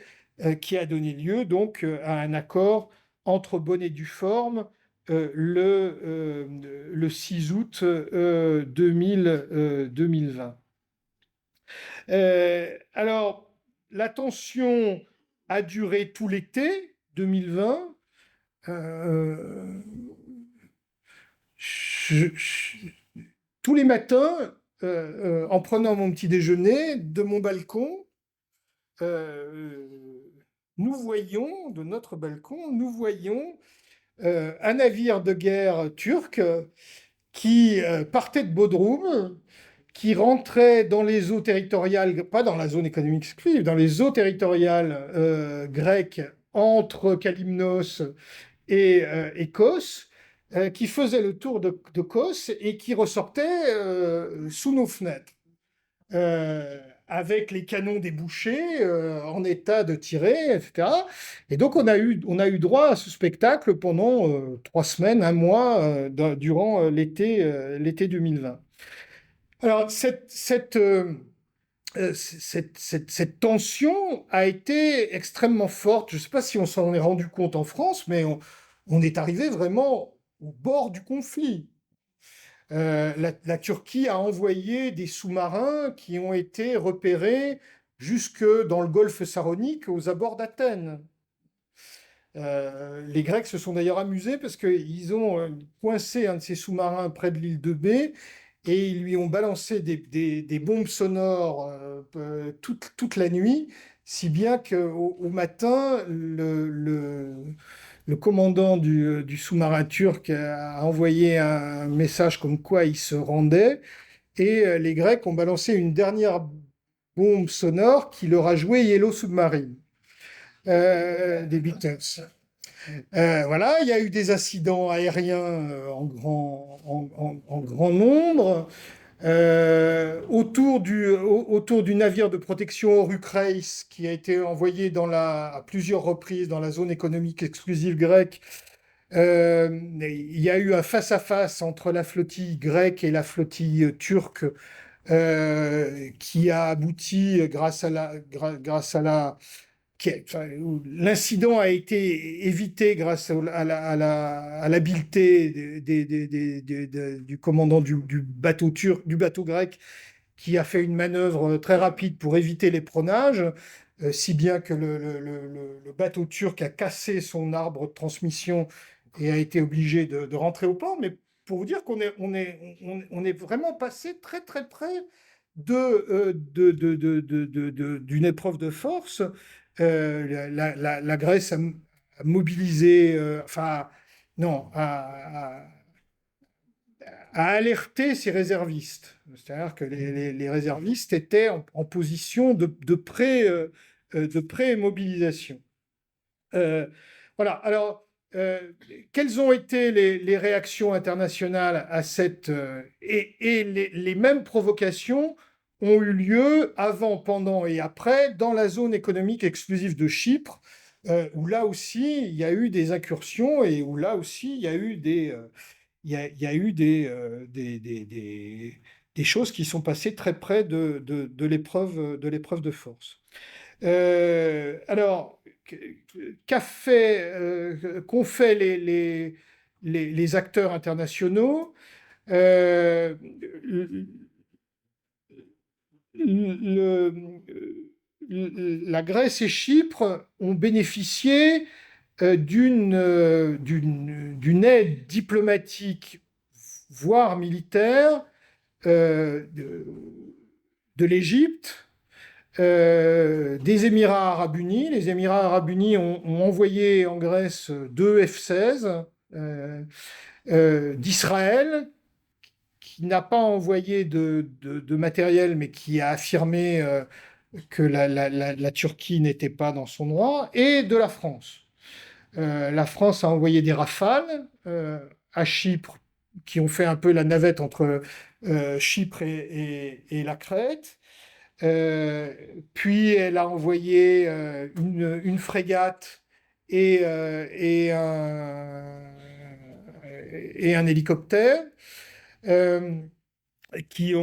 Speaker 1: qui a donné lieu donc à un accord entre bonne et due forme le 6 août 2020. Alors, la tension a duré tout l'été 2020. Euh, je- je- Tous les matins, en prenant mon petit déjeuner de mon balcon, euh, de notre balcon, nous voyons un navire de guerre turc qui partait de Bodrum, qui rentrait dans les eaux territoriales, pas dans la zone économique exclusive, dans les eaux territoriales grecques entre Kalymnos et Kos, qui faisait le tour de Kos et qui ressortait sous nos fenêtres. euh, Avec les canons débouchés, en état de tirer, etc. Et donc on a eu droit à ce spectacle pendant 3 semaines, un mois, durant l'été 2020. Alors cette tension a été extrêmement forte. Je ne sais pas si on s'en est rendu compte en France, mais on est arrivé vraiment au bord du conflit. La Turquie a envoyé des sous-marins qui ont été repérés jusque dans le golfe Saronique, aux abords d'Athènes. Les Grecs se sont d'ailleurs amusés parce qu'ils ont coincé un de ces sous-marins près de l'île de Bé et ils lui ont balancé des bombes sonores toute la nuit si bien qu'au matin, le commandant du sous-marin turc a envoyé un message comme quoi il se rendait, et les Grecs ont balancé une dernière bombe sonore qui leur a joué Yellow Submarine des Beatles. Voilà, il y a eu des incidents aériens en grand nombre. Autour du navire de protection Orucreis qui a été envoyé à plusieurs reprises dans la zone économique exclusive grecque, il y a eu un face-à-face entre la flottille grecque et la flottille turque qui a abouti grâce à la enfin, l'incident a été évité grâce à l'habileté du commandant du bateau turc, du bateau grec, qui a fait une manœuvre très rapide pour éviter l'épronnage, si bien que le bateau turc a cassé son arbre de transmission et a été obligé de rentrer au port. Mais pour vous dire on est vraiment passé très très près d'une épreuve de force. La Grèce a mobilisé, enfin, non, a alerté ses réservistes. C'est-à-dire que les réservistes étaient en position de pré-mobilisation. Voilà. Alors, quelles ont été les réactions internationales à cette... et les mêmes provocations ont eu lieu avant, pendant et après dans la zone économique exclusive de Chypre, où là aussi, il y a eu des incursions et où là aussi, il y a eu il y a eu des choses qui sont passées très près de l'épreuve de force. Alors, qu'ont fait les acteurs internationaux? Euh, le- la Grèce et Chypre ont bénéficié d'une aide diplomatique, voire militaire, de l'Égypte, des Émirats arabes unis. Les Émirats arabes unis ont envoyé en Grèce 2 F-16, d'Israël, qui n'a pas envoyé de matériel, mais qui a affirmé que la Turquie n'était pas dans son droit, et de la France. La France a envoyé des Rafales à Chypre, qui ont fait un peu la navette entre Chypre et la Crète. Euh, Puis elle a envoyé une frégate et et un hélicoptère euh, qui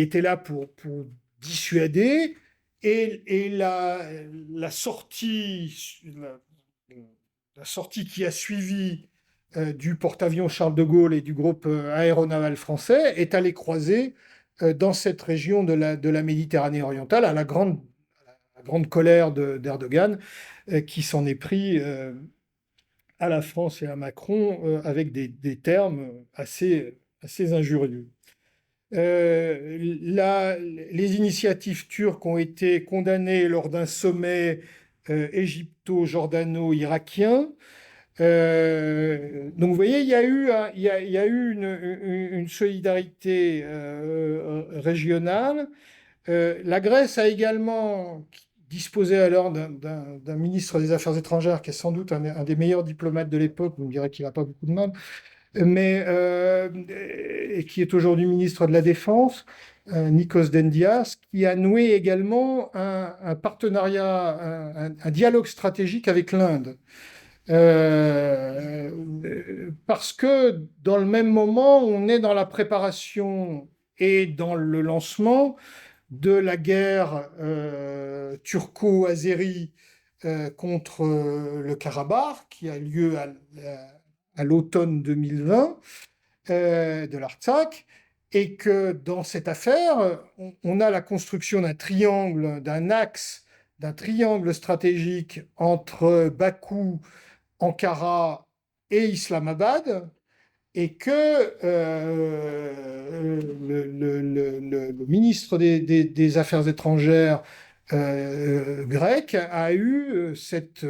Speaker 1: étaient là pour dissuader. Et la sortie, la, la sortie qui a suivi du porte-avions Charles de Gaulle et du groupe aéronaval français est allée croiser dans cette région de la Méditerranée orientale, à la grande colère d'Erdogan, qui s'en est pris à la France et à Macron avec des termes assez injurieux. Les initiatives turques ont été condamnées lors d'un sommet égypto-jordano-irakien. Donc vous voyez, il y a eu une solidarité régionale. La Grèce a également disposé alors d'un ministre des Affaires étrangères qui est sans doute un des meilleurs diplomates de l'époque, vous me direz qu'il n'a pas beaucoup de mal, mais et qui est aujourd'hui ministre de la Défense, Nikos Dendias, qui a noué également un partenariat, un dialogue stratégique avec l'Inde. Parce que dans le même moment, on est dans la préparation et dans le lancement de la guerre turco-azérie contre le Karabakh, qui a lieu à l'automne 2020 de l'Artsakh, et que dans cette affaire, on a la construction d'un triangle, d'un axe, d'un triangle stratégique entre Bakou, Ankara et Islamabad, et que le ministre des Affaires étrangères grec a eu cette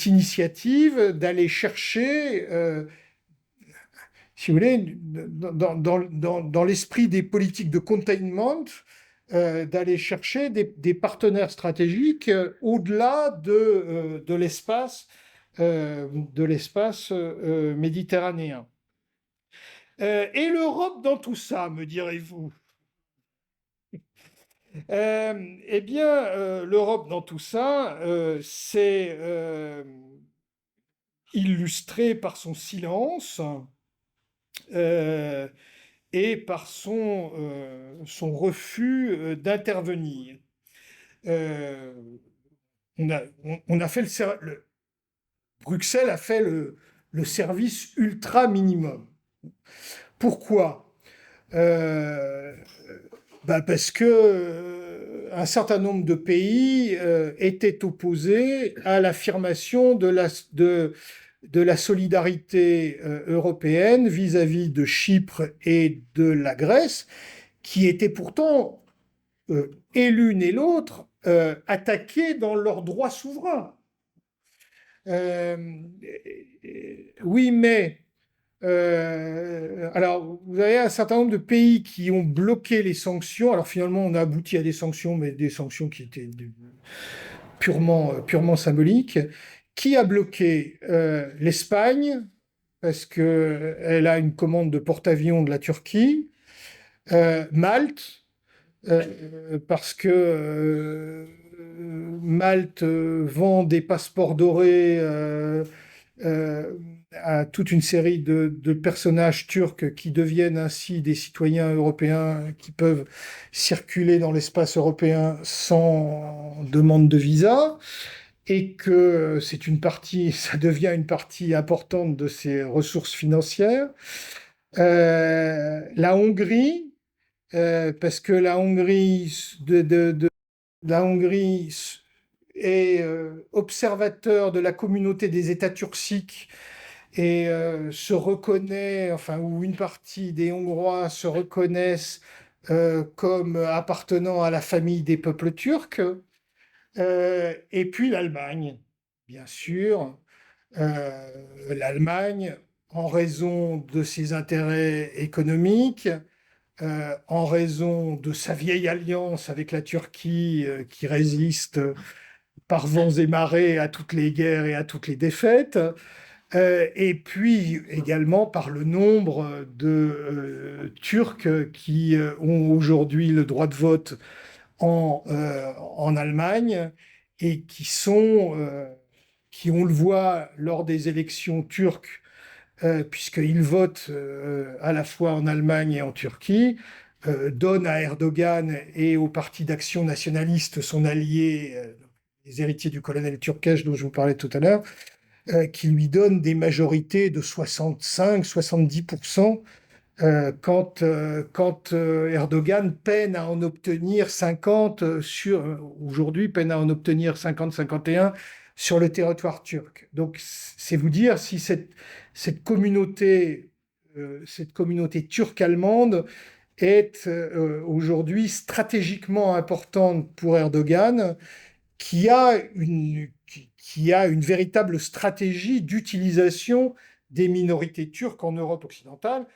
Speaker 1: initiative d'aller chercher, si vous voulez, dans l'esprit des politiques de containment, d'aller chercher des partenaires stratégiques au-delà de l'espace méditerranéen. Et l'Europe dans tout ça, me direz-vous? Eh bien, l'Europe dans tout ça, c'est illustré par son silence euh, et par son refus d'intervenir. Euh, on a fait Bruxelles a fait le service ultra minimum. Pourquoi? Euh, Parce que un certain nombre de pays étaient opposés à l'affirmation de la solidarité européenne vis-à-vis de Chypre et de la Grèce, qui étaient pourtant, et l'une et l'autre, attaquées dans leurs droits souverains. Euh, oui, mais alors, vous avez un certain nombre de pays qui ont bloqué les sanctions. Alors finalement, on a abouti à des sanctions, mais des sanctions qui étaient purement symboliques. Qui a bloqué l'Espagne, parce qu'elle a une commande de porte-avions de la Turquie. Malte, parce que Malte vend des passeports dorés à toute une série de personnages turcs qui deviennent ainsi des citoyens européens qui peuvent circuler dans l'espace européen sans demande de visa, et que c'est une partie, ça devient une partie importante de ses ressources financières. La Hongrie, parce que la Hongrie est observateur de la communauté des États turciques et se reconnaît, enfin, où une partie des Hongrois se reconnaissent comme appartenant à la famille des peuples turcs. Et puis l'Allemagne, bien sûr. L'Allemagne, en raison de ses intérêts économiques, en raison de sa vieille alliance avec la Turquie qui résiste par vents et marées à toutes les guerres et à toutes les défaites, et puis également par le nombre de Turcs qui ont aujourd'hui le droit de vote en Allemagne et qui, on le voit lors des élections turques, puisqu'ils votent à la fois en Allemagne et en Turquie, donnent à Erdogan et au Parti d'action nationaliste, son allié, les héritiers du colonel Turkesh dont je vous parlais tout à l'heure, qui lui donnent des majorités de 65-70%, quand Erdogan peine à en obtenir 50 aujourd'hui peine à en obtenir 50-51 sur le territoire turc. Donc c'est vous dire si cette communauté turque-allemande est aujourd'hui stratégiquement importante pour Erdogan, qui a une véritable stratégie d'utilisation des minorités turques en Europe occidentale.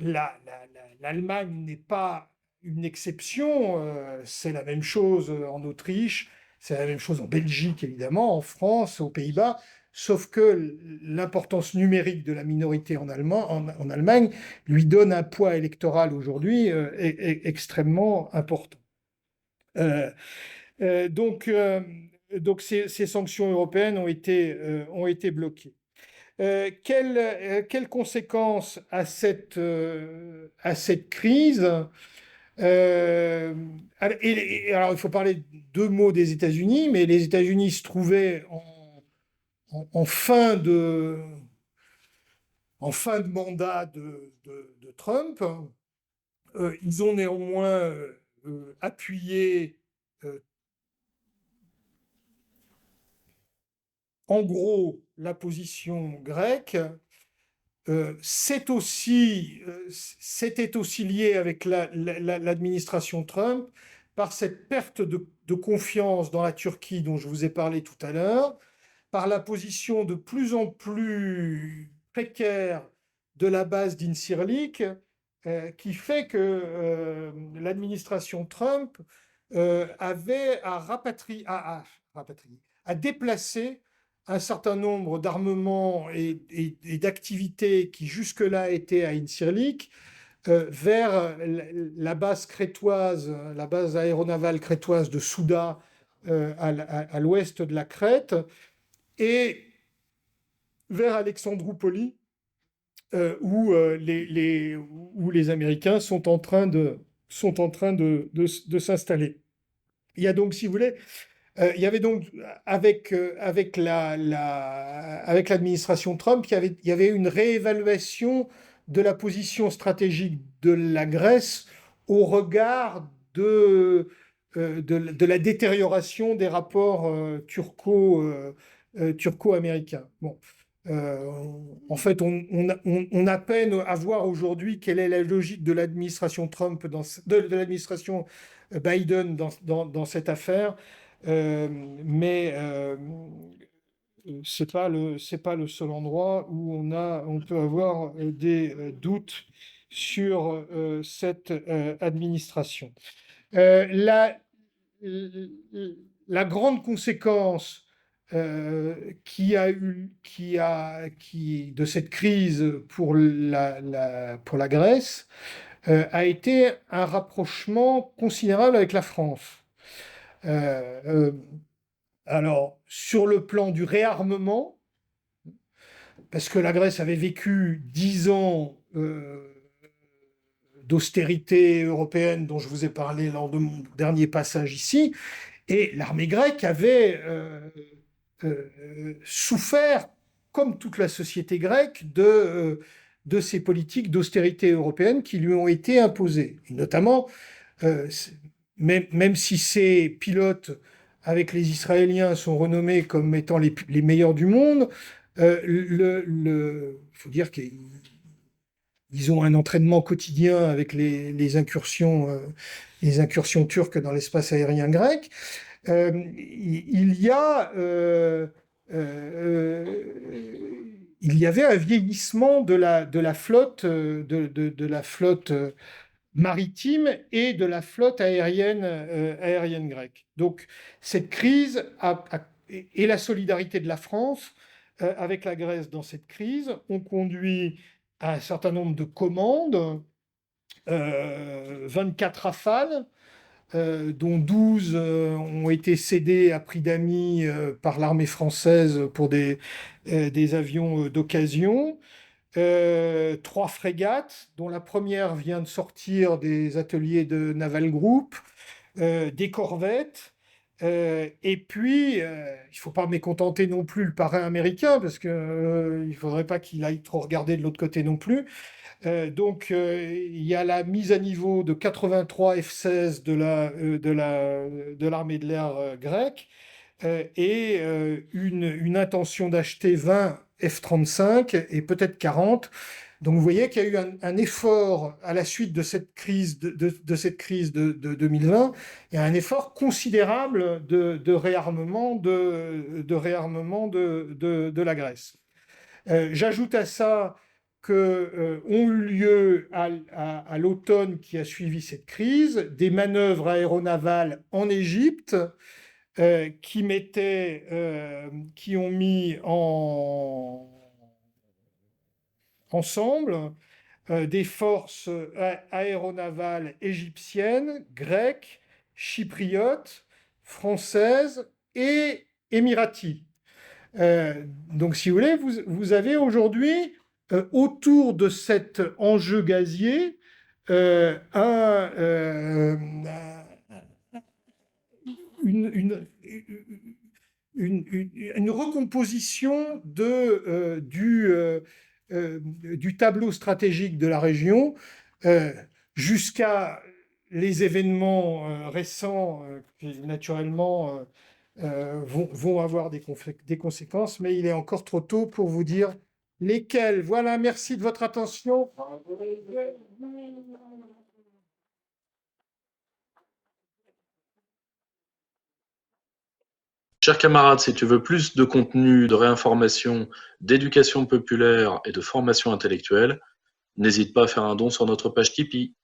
Speaker 1: L'Allemagne n'est pas une exception, c'est la même chose en Autriche, c'est la même chose en Belgique évidemment, en France, aux Pays-Bas, sauf que l'importance numérique de la minorité en Allemagne lui donne un poids électoral aujourd'hui extrêmement important. Euh, euh, donc, euh, donc ces sanctions européennes ont été bloquées. Quelles conséquences à cette crise? Alors, il faut parler deux mots des États-Unis, mais les États-Unis se trouvaient en en fin de mandat de Trump. Ils ont néanmoins appuyé en gros la position grecque, c'était aussi lié avec l'administration Trump par cette perte de confiance dans la Turquie dont je vous ai parlé tout à l'heure, par la position de plus en plus précaire de la base d'Incirlik, qui fait que l'administration Trump avait à déplacer un certain nombre d'armements et d'activités qui jusque-là étaient à Incirlik vers la base crétoise, la base aéronavale crétoise de Souda à l'ouest de la Crète et vers Alexandroupoli où les Américains sont en train de s'installer. Il y a donc, si vous voulez, il y avait donc, avec avec l'administration Trump, il y avait une réévaluation de la position stratégique de la Grèce au regard de la détérioration des rapports turco-américains. Bon. Euh, En fait, on a peine à voir aujourd'hui quelle est la logique de l'administration Trump, de l'administration Biden dans cette affaire. Euh, mais c'est pas le seul endroit où on peut avoir des doutes sur cette administration. Euh, la, la grande conséquence de cette crise pour pour la Grèce a été un rapprochement considérable avec la France. Euh, euh, alors, sur le plan du réarmement, parce que la Grèce avait vécu 10 ans d'austérité européenne dont je vous ai parlé lors de mon dernier passage ici, et l'armée grecque avait souffert, comme toute la société grecque, de ces politiques d'austérité européenne qui lui ont été imposées. Et notamment, euh, même si ces pilotes avec les Israéliens sont renommés comme étant les meilleurs du monde, faut dire qu'ils ont un entraînement quotidien avec les incursions turques dans l'espace aérien grec. Il y avait un vieillissement de la flotte, de la flotte maritime et de la flotte aérienne grecque. Donc, cette crise et la solidarité de la France avec la Grèce dans cette crise ont conduit à un certain nombre de commandes, 24 Rafales, dont 12 ont été cédés à prix d'amis par l'armée française pour des avions d'occasion. 3 frégates, dont la première vient de sortir des ateliers de Naval Group, des corvettes, et puis il ne faut pas mécontenter non plus le parrain américain, parce qu'il ne faudrait pas qu'il aille trop regarder de l'autre côté non plus. Donc, il y a la mise à niveau de 83 F-16 de l'armée de l'air grecque et une intention d'acheter 20 F-35 et peut-être 40. Donc, vous voyez qu'il y a eu un effort à la suite de cette crise de cette crise de 2020. Il y a un effort considérable de réarmement de la Grèce. J'ajoute à ça que ont eu lieu à l'automne qui a suivi cette crise des manœuvres aéronavales en Égypte qui ont mis ensemble des forces aéronavales égyptiennes, grecques, chypriotes, françaises et émiraties. Donc, si vous voulez, vous avez aujourd'hui, autour de cet enjeu gazier, une, une recomposition du tableau stratégique de la région jusqu'à les événements récents qui, naturellement, vont avoir des conséquences, mais il est encore trop tôt pour vous dire Lesquels? Voilà, merci de votre attention.
Speaker 2: Chers camarades, si tu veux plus de contenu, de réinformation, d'éducation populaire et de formation intellectuelle, n'hésite pas à faire un don sur notre page Tipeee.